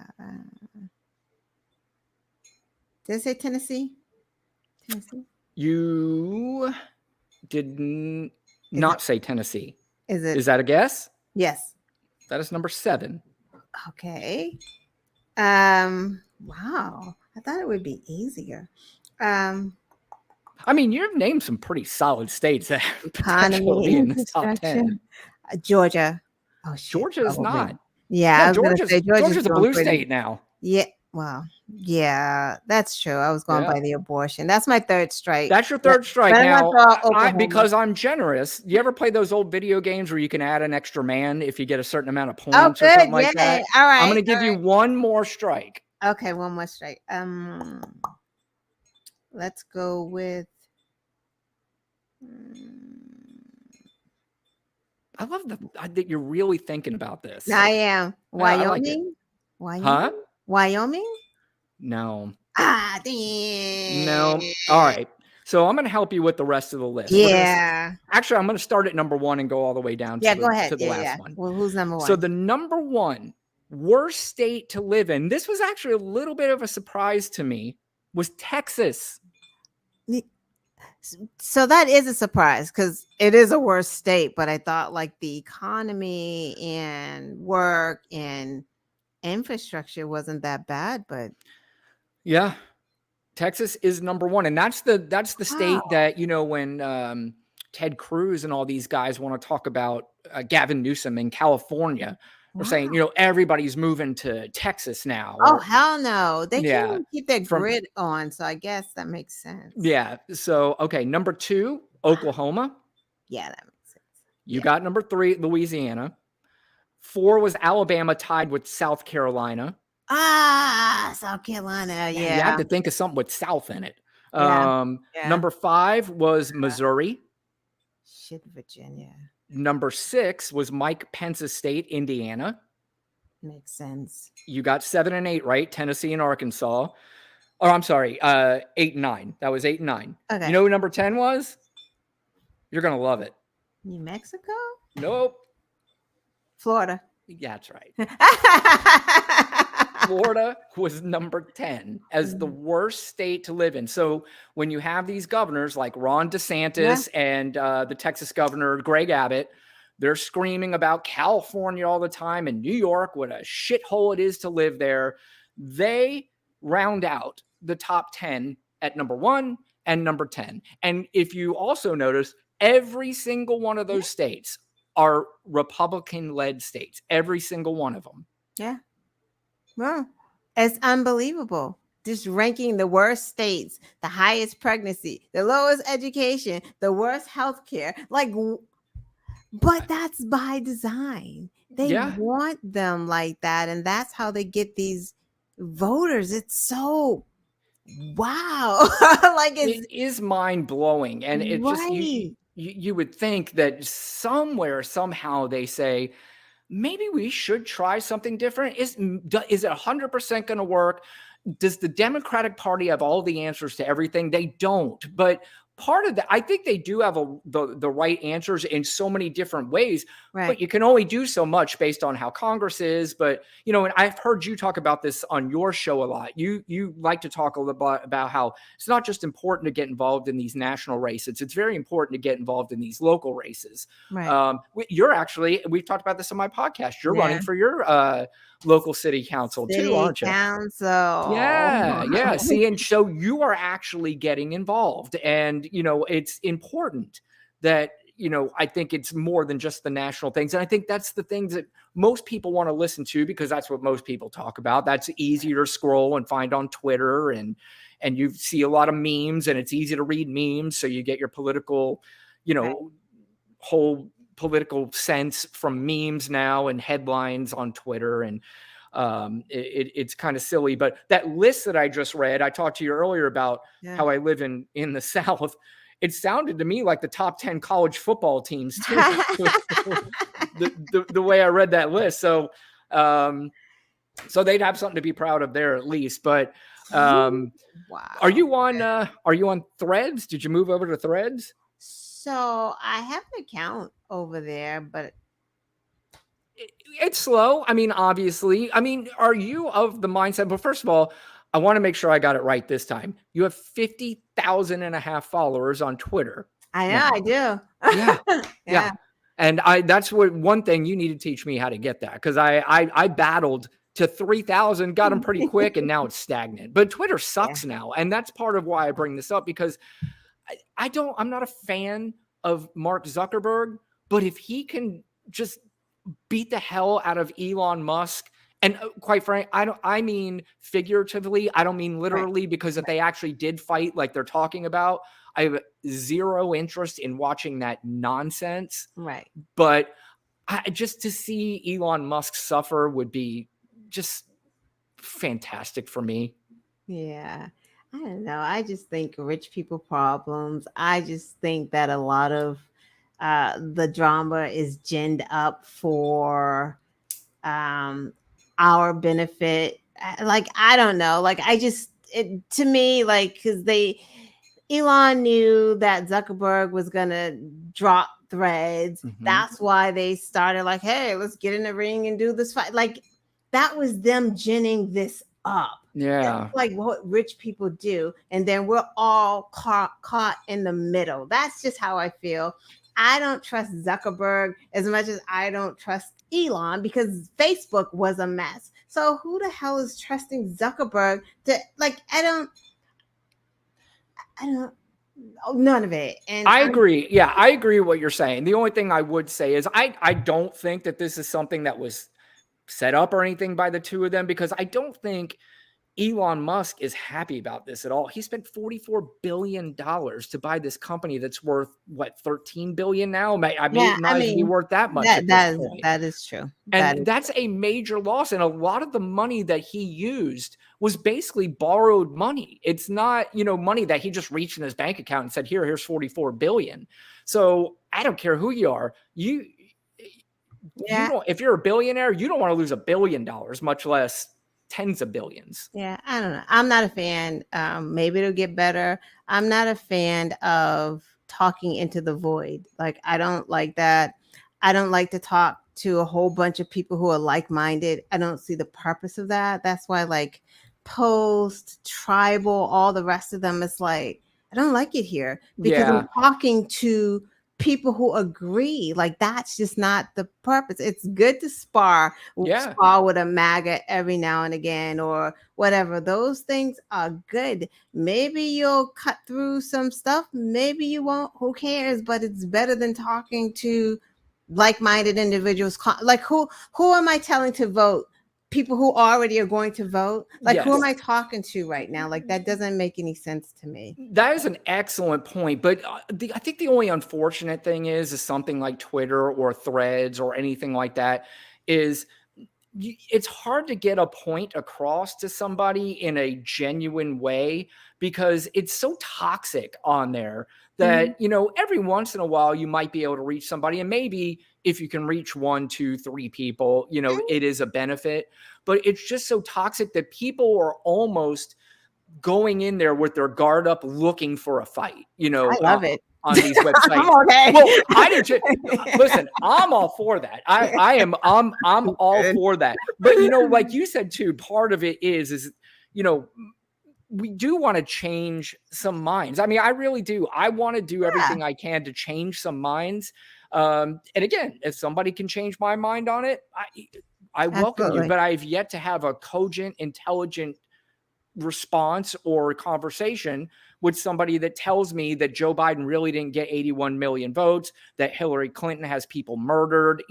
Did I say Tennessee? You did not say Tennessee. Is that a guess? Yes. That is number 7. Okay. Wow. I thought it would be easier. I mean, you've named some pretty solid states that economy in the top 10. Georgia. Oh, shit. Georgia is not. Yeah, Georgia's a blue state now. Yeah. Well, yeah, that's true. I was going by the abortion. That's my 3rd strike. That's your 3rd strike. Now, because I'm generous, you ever play those old video games where you can add an extra man if you get a certain amount of points or something like that? All right. I'm going to give you one more strike. Okay, one more strike. Let's go with. I love that you're really thinking about this. I am. Wyoming. I like it. Wyoming. Huh? Wyoming? No. Damn. No. All right. So I'm going to help you with the rest of the list. Yeah. Actually, I'm going to start at number 1 and go all the way down to the last one. Well, who's number 1? So the number 1 worst state to live in, this was actually a little bit of a surprise to me, was Texas. So that is a surprise because it is a worse state, but I thought like the economy and work and infrastructure wasn't that bad, but yeah, Texas is number 1, and that's the state that, you know, when Ted Cruz and all these guys want to talk about Gavin Newsom in California, we're saying, you know, everybody's moving to Texas now. Oh, hell no. They can't even keep their grid on. So I guess that makes sense. Yeah. So, okay. Number 2, Oklahoma. Yeah, that makes sense. You got number 3, Louisiana. 4 was Alabama, tied with South Carolina. South Carolina. Yeah. You had to think of something with South in it. Number 5 was Missouri. Shit, Virginia. Number 6 was Mike Pence's state, Indiana. Makes sense. You got 7 and 8, right? Tennessee and Arkansas. Oh, I'm sorry. 8 and 9. That was 8 and 9. Okay. You know who number 10 was? You're going to love it. New Mexico? Nope. Florida. Yeah, that's right. Florida was number 10 as the worst state to live in. So when you have these governors like Ron DeSantis and the Texas governor, Greg Abbott, they're screaming about California all the time and New York, what a shithole it is to live there. They round out the top 10 at number 1 and number 10. And if you also notice, every single one of those states are Republican-led states, every single one of them. Yeah. Well, it's unbelievable. Just ranking the worst states, the highest pregnancy, the lowest education, the worst healthcare. But that's by design. They want them like that. And that's how they get these voters. It's so wow. It is mind-blowing. And it just you would think that somewhere, somehow they say, maybe we should try something different. Is it 100% going to work? Does the Democratic Party have all the answers to everything? They don't. But part of that, I think they do have the right answers in so many different ways, but you can only do so much based on how Congress is. But, and I've heard you talk about this on your show a lot. You like to talk a little bit about how it's not just important to get involved in these national races. It's very important to get involved in these local races. Right. We've talked about this on my podcast. You're running for your local city council too, aren't you? Yeah. See, and so you are actually getting involved, and it's important that I think it's more than just the national things, and I think that's the things that most people want to listen to because that's what most people talk about. That's easier to scroll and find on Twitter, and you see a lot of memes, and it's easy to read memes, so you get your political, whole political sense from memes now and headlines on Twitter. And it's kind of silly, but that list that I just read, I talked to you earlier about how I live in the South. It sounded to me like the top 10 college football teams too, the way I read that list. So they'd have something to be proud of there at least. But wow. Are you on Threads? Did you move over to Threads? So I have an account over there, but it's slow. I mean, obviously. I mean, are you of the mindset? But first of all, I want to make sure I got it right this time. You have 50,500 followers on Twitter. I know, I do. Yeah. And that's one thing you need to teach me how to get that, because I battled to 3,000, got them pretty quick, and now it's stagnant. But Twitter sucks now, and that's part of why I bring this up, because I'm not a fan of Mark Zuckerberg, but if he can just beat the hell out of Elon Musk, and quite frankly, I mean figuratively, I don't mean literally, because if they actually did fight like they're talking about, I have zero interest in watching that nonsense. Right. But just to see Elon Musk suffer would be just fantastic for me. Yeah. I don't know. I just think rich people problems. I just think that a lot of the drama is ginned up for our benefit. I don't know. To me, because Elon knew that Zuckerberg was gonna drop Threads. Mm-hmm. That's why they started hey, let's get in the ring and do this fight. That was them ginning this up. Yeah. That's what rich people do. And then we're all caught in the middle. That's just how I feel. I don't trust Zuckerberg as much as I don't trust Elon, because Facebook was a mess. So who the hell is trusting Zuckerberg to I don't none of it. And I agree. Yeah, I agree with what you're saying. The only thing I would say is I don't think that this is something that was set up or anything by the two of them, because I don't think Elon Musk is happy about this at all. He spent $44 billion to buy this company that's worth $13 billion now. I mean, be worth that much. That is true. And that's a major loss. And a lot of the money that he used was basically borrowed money. It's not, money that he just reached in his bank account and said, here's 44 billion. So I don't care who you are. You don't, if you're a billionaire, you don't want to lose $1 billion, much less tens of billions. Yeah, I don't know. I'm not a fan. Maybe it'll get better. I'm not a fan of talking into the void. Like, I don't like that. I don't like to talk to a whole bunch of people who are like-minded. I don't see the purpose of that. That's why, like, Post, Tribal, all the rest of them, it's like, I don't like it here because I'm talking to people who agree. Like, that's just not the purpose. It's good to spar with a MAGA every now and again or whatever. Those things are good. Maybe you'll cut through some stuff, maybe you won't, who cares? But it's better than talking to like-minded individuals. Like, who am I telling to vote? People who already are going to vote. Like, who am I talking to right now? Like, that doesn't make any sense to me. That is an excellent point. But I think the only unfortunate thing is something like Twitter or Threads or anything like that is it's hard to get a point across to somebody in a genuine way because it's so toxic on there that, every once in a while you might be able to reach somebody, and maybe if you can reach 1, 2, 3 people, it is a benefit, but it's just so toxic that people are almost going in there with their guard up, looking for a fight, I love it. On these websites. Okay. Well, I did. Listen, I'm all for that. I'm all for that. But like you said too, part of it is we do want to change some minds. I mean, I really do. I want to do everything I can to change some minds. And again, if somebody can change my mind on it, I welcome you. But I've yet to have a cogent, intelligent response or conversation with somebody that tells me that Joe Biden really didn't get 81 million votes, that Hillary Clinton has people murdered.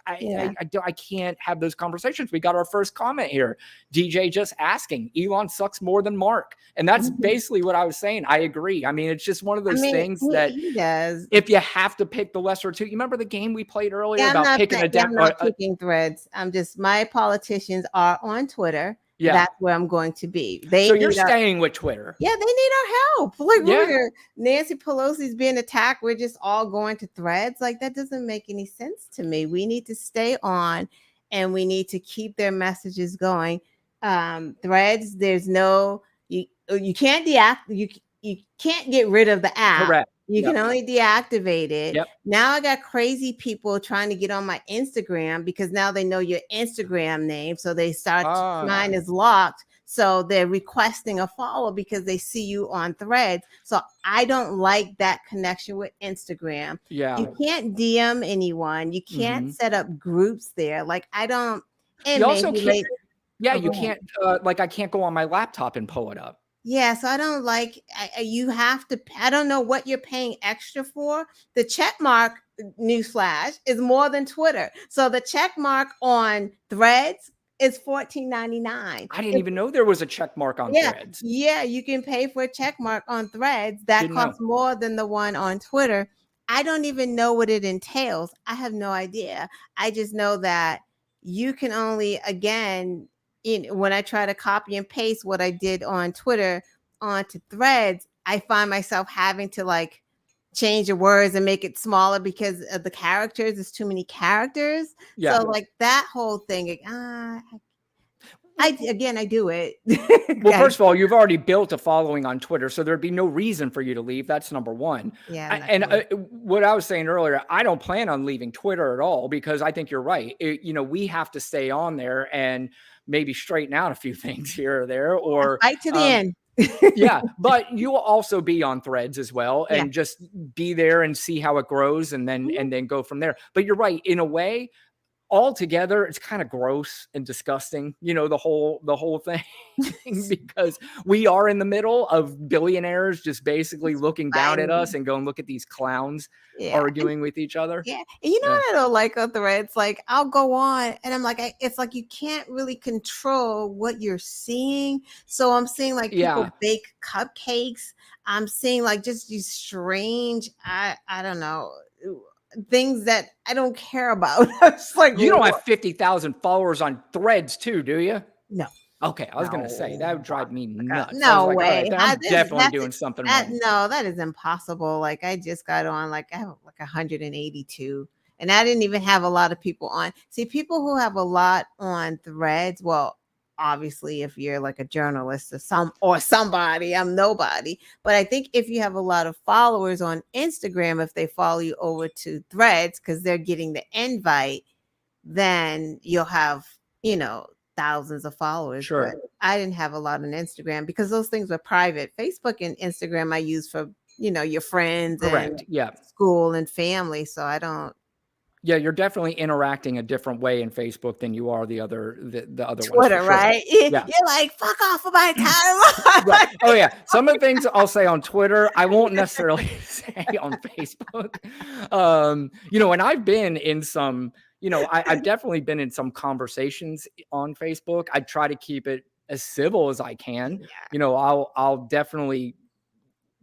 I can't have those conversations. We got our first comment here. DJ just asking, Elon sucks more than Mark. And that's basically what I was saying. I agree. I mean, it's just one of those things that he does. If you have to pick the lesser two, you remember the game we played earlier about picking I'm not picking Threads. I'm just, my politicians are on Twitter. Yeah, that's where I'm going to be. So you're staying with Twitter. Yeah, they need our help. Like, Nancy Pelosi's being attacked. We're just all going to Threads. Like, that doesn't make any sense to me. We need to stay on, and we need to keep their messages going. Threads, there's no you can't you can't get rid of the app. Correct. You can only deactivate it. Now I got crazy people trying to get on my Instagram because now they know your Instagram name. So they start, mine is locked. So they're requesting a follow because they see you on Threads. So I don't like that connection with Instagram. Yeah. You can't DM anyone. You can't set up groups there. Like, I don't. And you also can't. You can't. I can't go on my laptop and pull it up. Yeah, so I don't like, you have to, I don't know what you're paying extra for. The check mark, newsflash, is more than Twitter. So the check mark on Threads is $14.99. I didn't even know there was a check mark on Threads. Yeah, you can pay for a check mark on Threads. That costs more than the one on Twitter. I don't even know what it entails. I have no idea. I just know that you can only, again, when I try to copy and paste what I did on Twitter onto Threads, I find myself having to change the words and make it smaller because of the characters. There's too many characters. Yeah. So that whole thing, I do it. Well, first of all, you've already built a following on Twitter, so there'd be no reason for you to leave. That's number one. Yeah. What I was saying earlier, I don't plan on leaving Twitter at all because I think you're right. We have to stay on there and maybe straighten out a few things here or there, or fight to the end. Yeah, but you will also be on Threads as well, and just be there and see how it grows, and then go from there. But you're right, in a way, altogether, it's kind of gross and disgusting, the whole thing, because we are in the middle of billionaires just basically looking down at us and going, look at these clowns arguing with each other. Yeah. And what I don't like on Threads, I'll go on and I'm like, it's like you can't really control what you're seeing. So I'm seeing people bake cupcakes. I'm seeing just these strange, I don't know, things that I don't care about. It's you don't have 50,000 followers on Threads too, do you? No. Okay, I was gonna say that would drive me nuts. I was No like, all right, way. then I'm definitely doing something wrong. No, that is impossible. Like I just got on like I have like 182 and I didn't even have a lot of people on. See, people who have a lot on Threads, well, obviously if you're like a journalist or somebody, I'm nobody. But I think if you have a lot of followers on Instagram, if they follow you over to Threads because they're getting the invite, then you'll have, thousands of followers. Sure. But I didn't have a lot on Instagram because those things were private. Facebook and Instagram I use for, your friends Correct. and Yeah. school and family. So I don't. Yeah, you're definitely interacting a different way in Facebook than you are the other ones for Twitter, sure. right? Yeah. You're like, fuck off of my time. Right. Oh yeah. Some of the things I'll say on Twitter, I won't necessarily say on Facebook. And I've been in some, I've definitely been in some conversations on Facebook. I try to keep it as civil as I can. Yeah. I'll definitely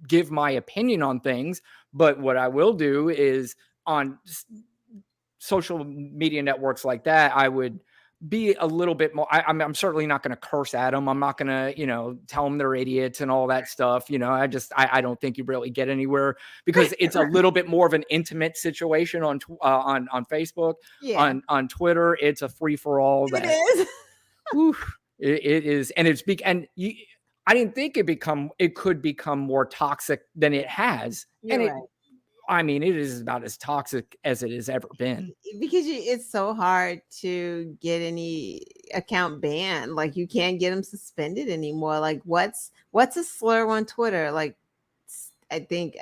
give my opinion on things, but what I will do is on social media networks like that, I would be a little bit more. I'm certainly not going to curse at them. I'm not going to, tell them they're idiots and all that stuff. I don't think you really get anywhere because it's a little bit more of an intimate situation on Facebook. Yeah. On Twitter, it's a free for all. It is. It is, and it's I didn't think it could become more toxic than it has, You're right. It is about as toxic as it has ever been. Because it's so hard to get any account banned. Like you can't get them suspended anymore. Like what's a slur on Twitter? Like I think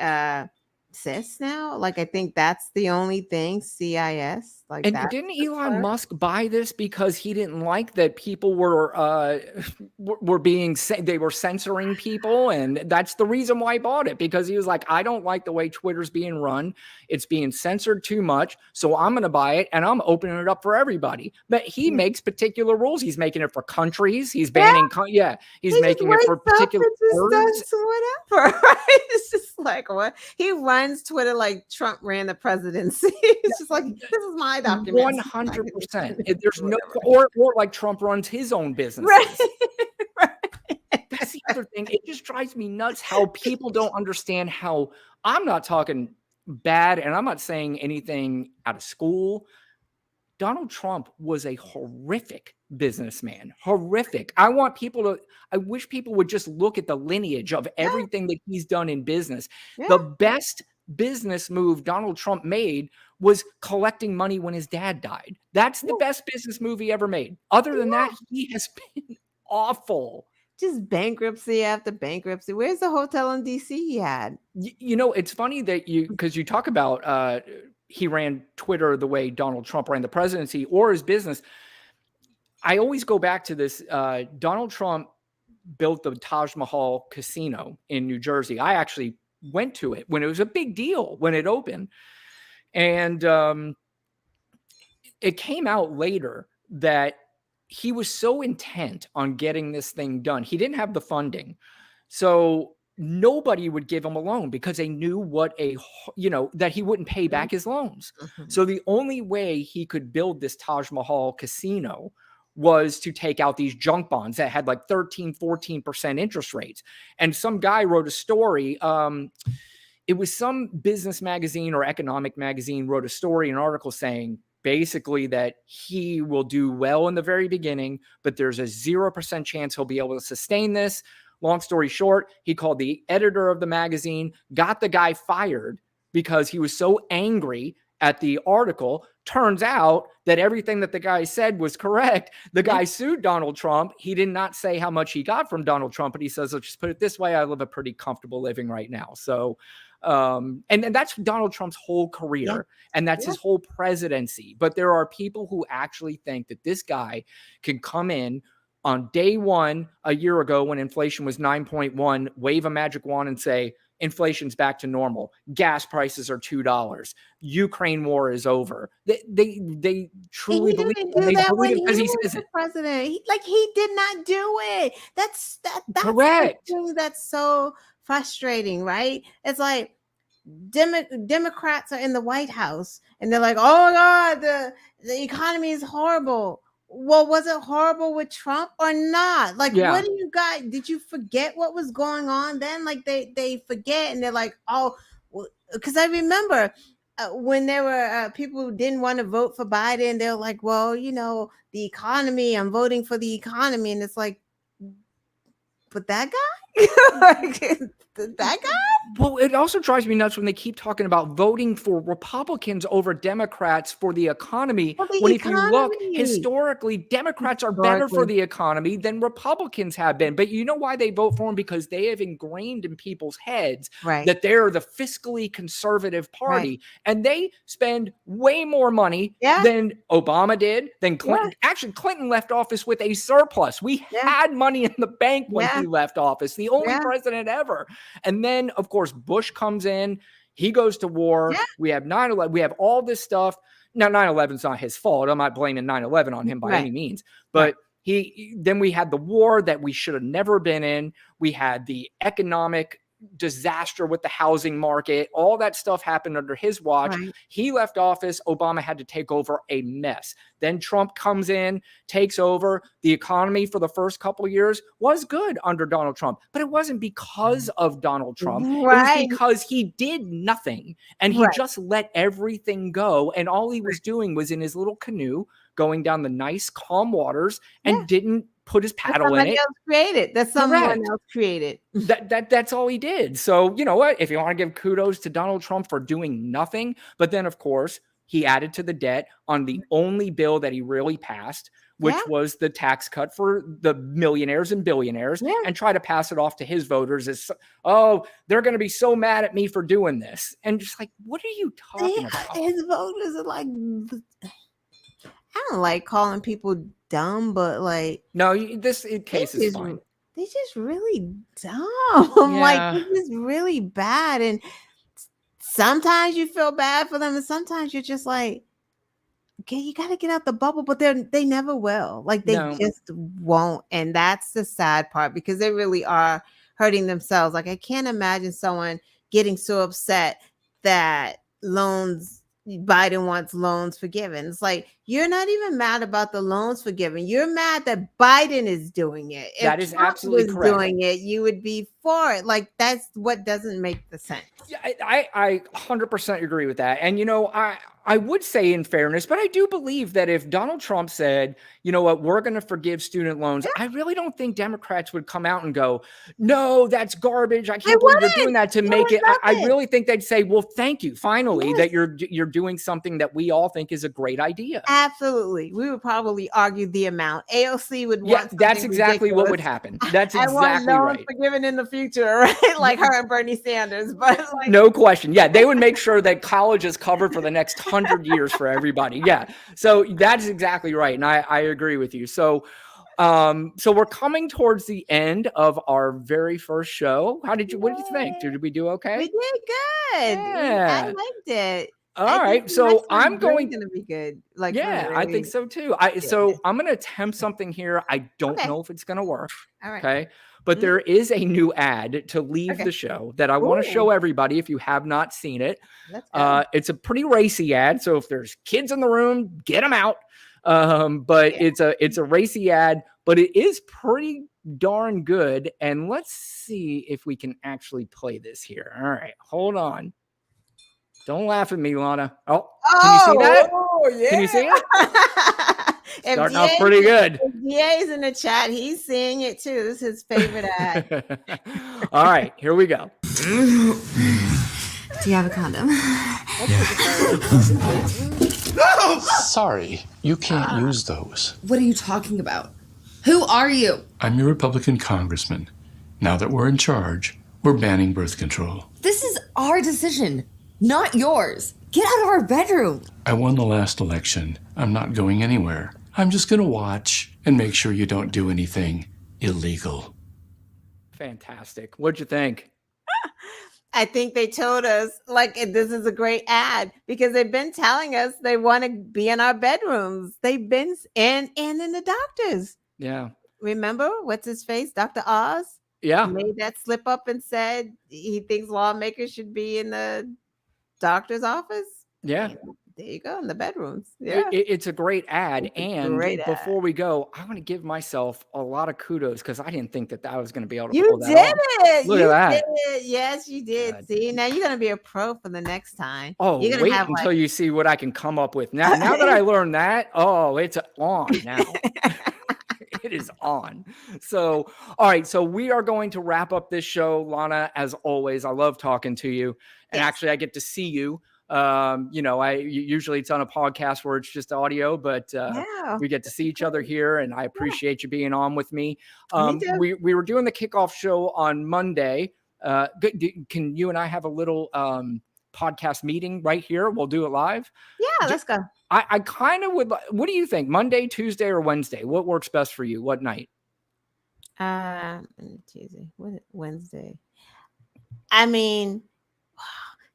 cis now. Like I think that's the only thing. CIS. Like And that. didn't Elon Musk buy this because he didn't like that people were being they were censoring people, and that's the reason why he bought it, because he was like, I don't like the way Twitter's being run. It's being censored too much, so I'm going to buy it and I'm opening it up for everybody. But he makes particular rules. He's making it for countries. He's banning. He's making it for particular words. Whatever. Right? It's just like what he runs Twitter like Trump ran the presidency. It's just like this is my document. 100%. There's no or like Trump runs his own business. Right. That's the other thing. It just drives me nuts how people don't understand how I'm not talking bad and I'm not saying anything out of school. Donald Trump was a horrific businessman. Horrific. I wish people would just look at the lineage of everything that he's done in business. Yeah. The best business move Donald Trump made was collecting money when his dad died. That's the best business move he ever made. Other than that, he has been awful. Just bankruptcy after bankruptcy. Where's the hotel in DC he had? It's funny that because you talk about he ran Twitter the way Donald Trump ran the presidency or his business. I always go back to this. Donald Trump built the Taj Mahal casino in New Jersey. I actually went to it when it was a big deal when it opened. And it came out later that he was so intent on getting this thing done. He didn't have the funding. So nobody would give him a loan because they knew that he wouldn't pay back his loans. Mm-hmm. So the only way he could build this Taj Mahal casino was to take out these junk bonds that had like 13-14% interest rates. And some guy wrote a story. It was some business magazine or economic magazine wrote a story, an article saying basically that he will do well in the very beginning, but there's a 0% chance he'll be able to sustain this. Long story short, he called the editor of the magazine, got the guy fired because he was so angry at the article. Turns out that everything that the guy said was correct. The guy sued Donald Trump. He did not say how much he got from Donald Trump, but he says, let's just put it this way, I live a pretty comfortable living right now. So, and that's Donald Trump's whole career, and that's his whole presidency. But there are people who actually think that this guy can come in on day one a year ago when inflation was 9.1, wave a magic wand and say, inflation's back to normal. Gas prices are $2. Ukraine war is over. They truly believe it. They believe it because he says it. President, he did not do it. That's correct. That's so frustrating, right? It's like Democrats are in the White House and they're like, "Oh God, the economy is horrible." Well, was it horrible with Trump or not? Like, Yeah. what do you got? Did you forget what was going on then? Like, they forget and they're like, oh, because I remember when there were people who didn't want to vote for Biden, they're like, well, the economy, I'm voting for the economy. And it's like, but that guy? Like, that guy? Well, it also drives me nuts when they keep talking about voting for Republicans over Democrats for the economy. For the When if you look economy. historically, Democrats are better for the economy than Republicans have been. But you know why they vote for them? Because they have ingrained in people's heads Right. that they're the fiscally conservative party, and they spend way more money than Obama did, than Clinton. Actually, Clinton left office with a surplus. We had money in the bank when he left office, the only president ever. And then, of course, Bush comes in, he goes to war. We have 9/11, we have all this stuff. Now, 9/11 is not his fault. I'm not blaming 9/11 on him by any means, but then we had the war that we should have never been in. We had the economic disaster with the housing market. All that stuff happened under his watch. He left office. Obama had to take over a mess. Then Trump comes in, takes over. The economy for the first couple of years was good under Donald Trump, but it wasn't because of Donald Trump. It was because he did nothing and he just let everything go. And all he was doing was in his little canoe going down the nice, calm waters and didn't put his paddle in it. Someone else created. That's all he did. So, you know what? If you want to give kudos to Donald Trump for doing nothing, but then, of course, he added to the debt on the only bill that he really passed, which was the tax cut for the millionaires and billionaires, and try to pass it off to his voters as, oh, they're going to be so mad at me for doing this. And just like, what are you talking about? His voters are like, I don't like calling people dumb, but like, no, this case is fine. They just really dumb. Like, this is really bad. And sometimes you feel bad for them, and sometimes you're just like, okay, you got to get out the bubble, but they never will. Like, they just won't. And that's the sad part, because they really are hurting themselves. Like, I can't imagine someone getting so upset that Biden wants loans forgiven. It's like, you're not even mad about the loans forgiven. You're mad that Biden is doing it. If that is Trump absolutely correct. Doing it, you would be for it. Like, that's what doesn't make the sense. Yeah, I 100% agree with that. And, I would say in fairness, but I do believe that if Donald Trump said, you know what, we're going to forgive student loans, I really don't think Democrats would come out and go, no, that's garbage. I can't believe you're doing that to make it. I really think they'd say, well, thank you. Finally, that you're doing something that we all think is a great idea. Absolutely. We would probably argue the amount. AOC would want that's exactly what would happen. That's exactly right. Forgiven in the future, right? Like her and Bernie Sanders. But like, no question. Yeah, they would make sure that college is covered for the next 100 years for everybody. Yeah. So that's exactly right. And I agree with you. So we're coming towards the end of our very first show. What did you think? Did we do okay? We did good. Yeah. I liked it. All right. So I'm going to be good. Like, yeah, I think so too. So I'm going to attempt something here. I don't know if it's going to work. All right. Okay. But there is a new ad to leave the show that I want to show everybody if you have not seen it. It's a pretty racy ad. So if there's kids in the room, get them out. But it's a racy ad, but it is pretty darn good. And let's see if we can actually play this here. All right, hold on. Don't laugh at me, Lana. Oh, can you see that? Oh, yeah. Can you see it? Starting off pretty good. DA's in the chat. He's seeing it too. This is his favorite ad. All right, here we go. Do you have a condom? No! Sorry, you can't use those. What are you talking about? Who are you? I'm your Republican congressman. Now that we're in charge, we're banning birth control. This is our decision, not yours. Get out of our bedroom. I won the last election. I'm not going anywhere. I'm just going to watch and make sure you don't do anything illegal. Fantastic. What'd you think? I think they told us, like, this is a great ad, because they've been telling us they want to be in our bedrooms. They've been and in the doctors. Yeah. Remember what's his face? Dr. Oz? Yeah. Made that slip up and said he thinks lawmakers should be in the doctor's office. Yeah. There you go, in the bedrooms. It- Yeah. it's a great ad. It's a And great ad. before we go, I want to give myself a lot of kudos because I didn't think that I was going to be able to You pull that did off. it. Look You at that. did. Yes, you did. God. See, now you're gonna be a pro for the next time. Oh, You're gonna wait have until you see what I can come up with. Now that I learned that, oh, it's on now. It is on. So, all right. So we are going to wrap up this show, Lana. As always, I love talking to you, and Yes. actually, I get to see you. Usually it's on a podcast where it's just audio, but Yeah. we get to see each other here, and I appreciate you being on with me. Me too. We were doing the kickoff show on Monday. Can you and I have a little podcast meeting right here? We'll do it live. Yeah, let's go. I kind of would. What do you think? Monday, Tuesday, or Wednesday? What works best for you? What night? Tuesday. Wednesday. I mean,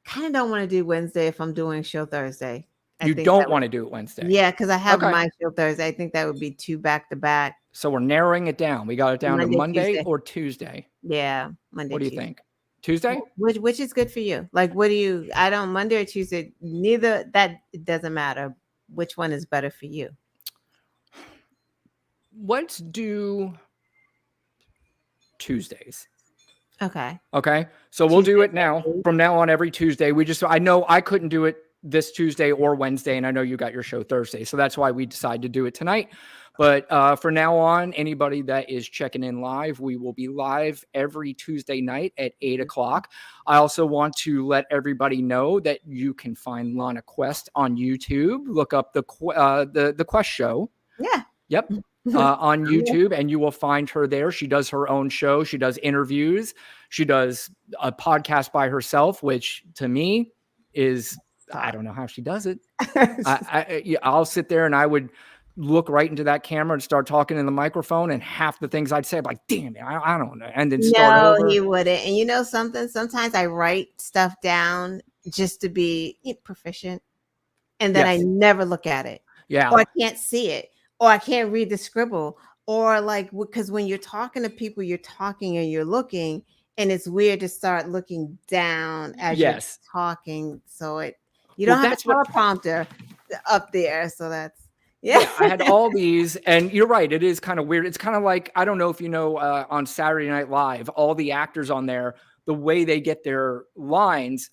kind of don't want to do Wednesday if I'm doing show Thursday. I You think don't that want to do it Wednesday. Yeah, because I have Okay. my show Thursday. I think that would be 2 back to back. So we're narrowing it down. We got it down to Monday Tuesday. or Tuesday. Yeah, Monday. What do you Tuesday. think? Tuesday? Which is good for you? Like, what do you? I don't Monday or Tuesday. Neither that it doesn't matter. Which one is better for you? Let's do Tuesdays. Okay. Okay. So we'll do Tuesdays it now. at 8? From now on, every Tuesday. I know I couldn't do it this Tuesday or Wednesday, and I know you got your show Thursday. So that's why we decided to do it tonight. But for now on, anybody that is checking in live, we will be live every Tuesday night at 8 o'clock. I also want to let everybody know that you can find Lana Quest on YouTube. Look up the Quest Show. Yeah. Yep. On YouTube, and you will find her there. She does her own show. She does interviews. She does a podcast by herself, which to me is, I don't know how she does it. I'll sit there and I would look right into that camera and start talking in the microphone, and half the things I'd say, I'm like, damn it, I don't know. And then start over. No, you wouldn't. And you know something? Sometimes I write stuff down just to be proficient, and then I Yes. never look at it. Yeah. Or I can't see it, or I can't read the scribble, or like, because when you're talking to people, you're talking and you're looking, and it's weird to start looking down as Yes. you're talking. So you don't have a that's what- teleprompter up there. So that's Yeah, I had all these, and you're right. It is kind of weird. It's kind of like, I don't know if you know, on Saturday Night Live, all the actors on there, the way they get their lines,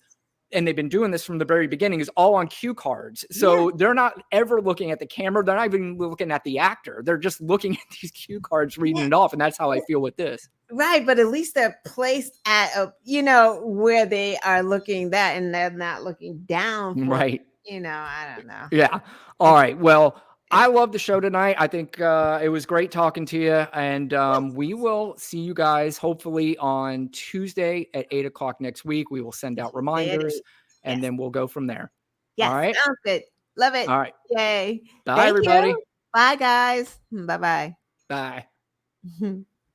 and they've been doing this from the very beginning, is all on cue cards. So they're not ever looking at the camera. They're not even looking at the actor. They're just looking at these cue cards, reading it off. And that's how I feel with this. right. But at least they're placed at where they are looking that, and they're not looking down. For, Right. I don't know. Yeah. All right. Well, I love the show tonight. I think it was great talking to you. And we will see you guys hopefully on Tuesday at 8 o'clock next week. We will send out reminders, and then we'll go from there. Yes, All right. sounds good. Love it. All right. Yay. Bye, Thank everybody. you. Bye, guys. Bye-bye. Bye.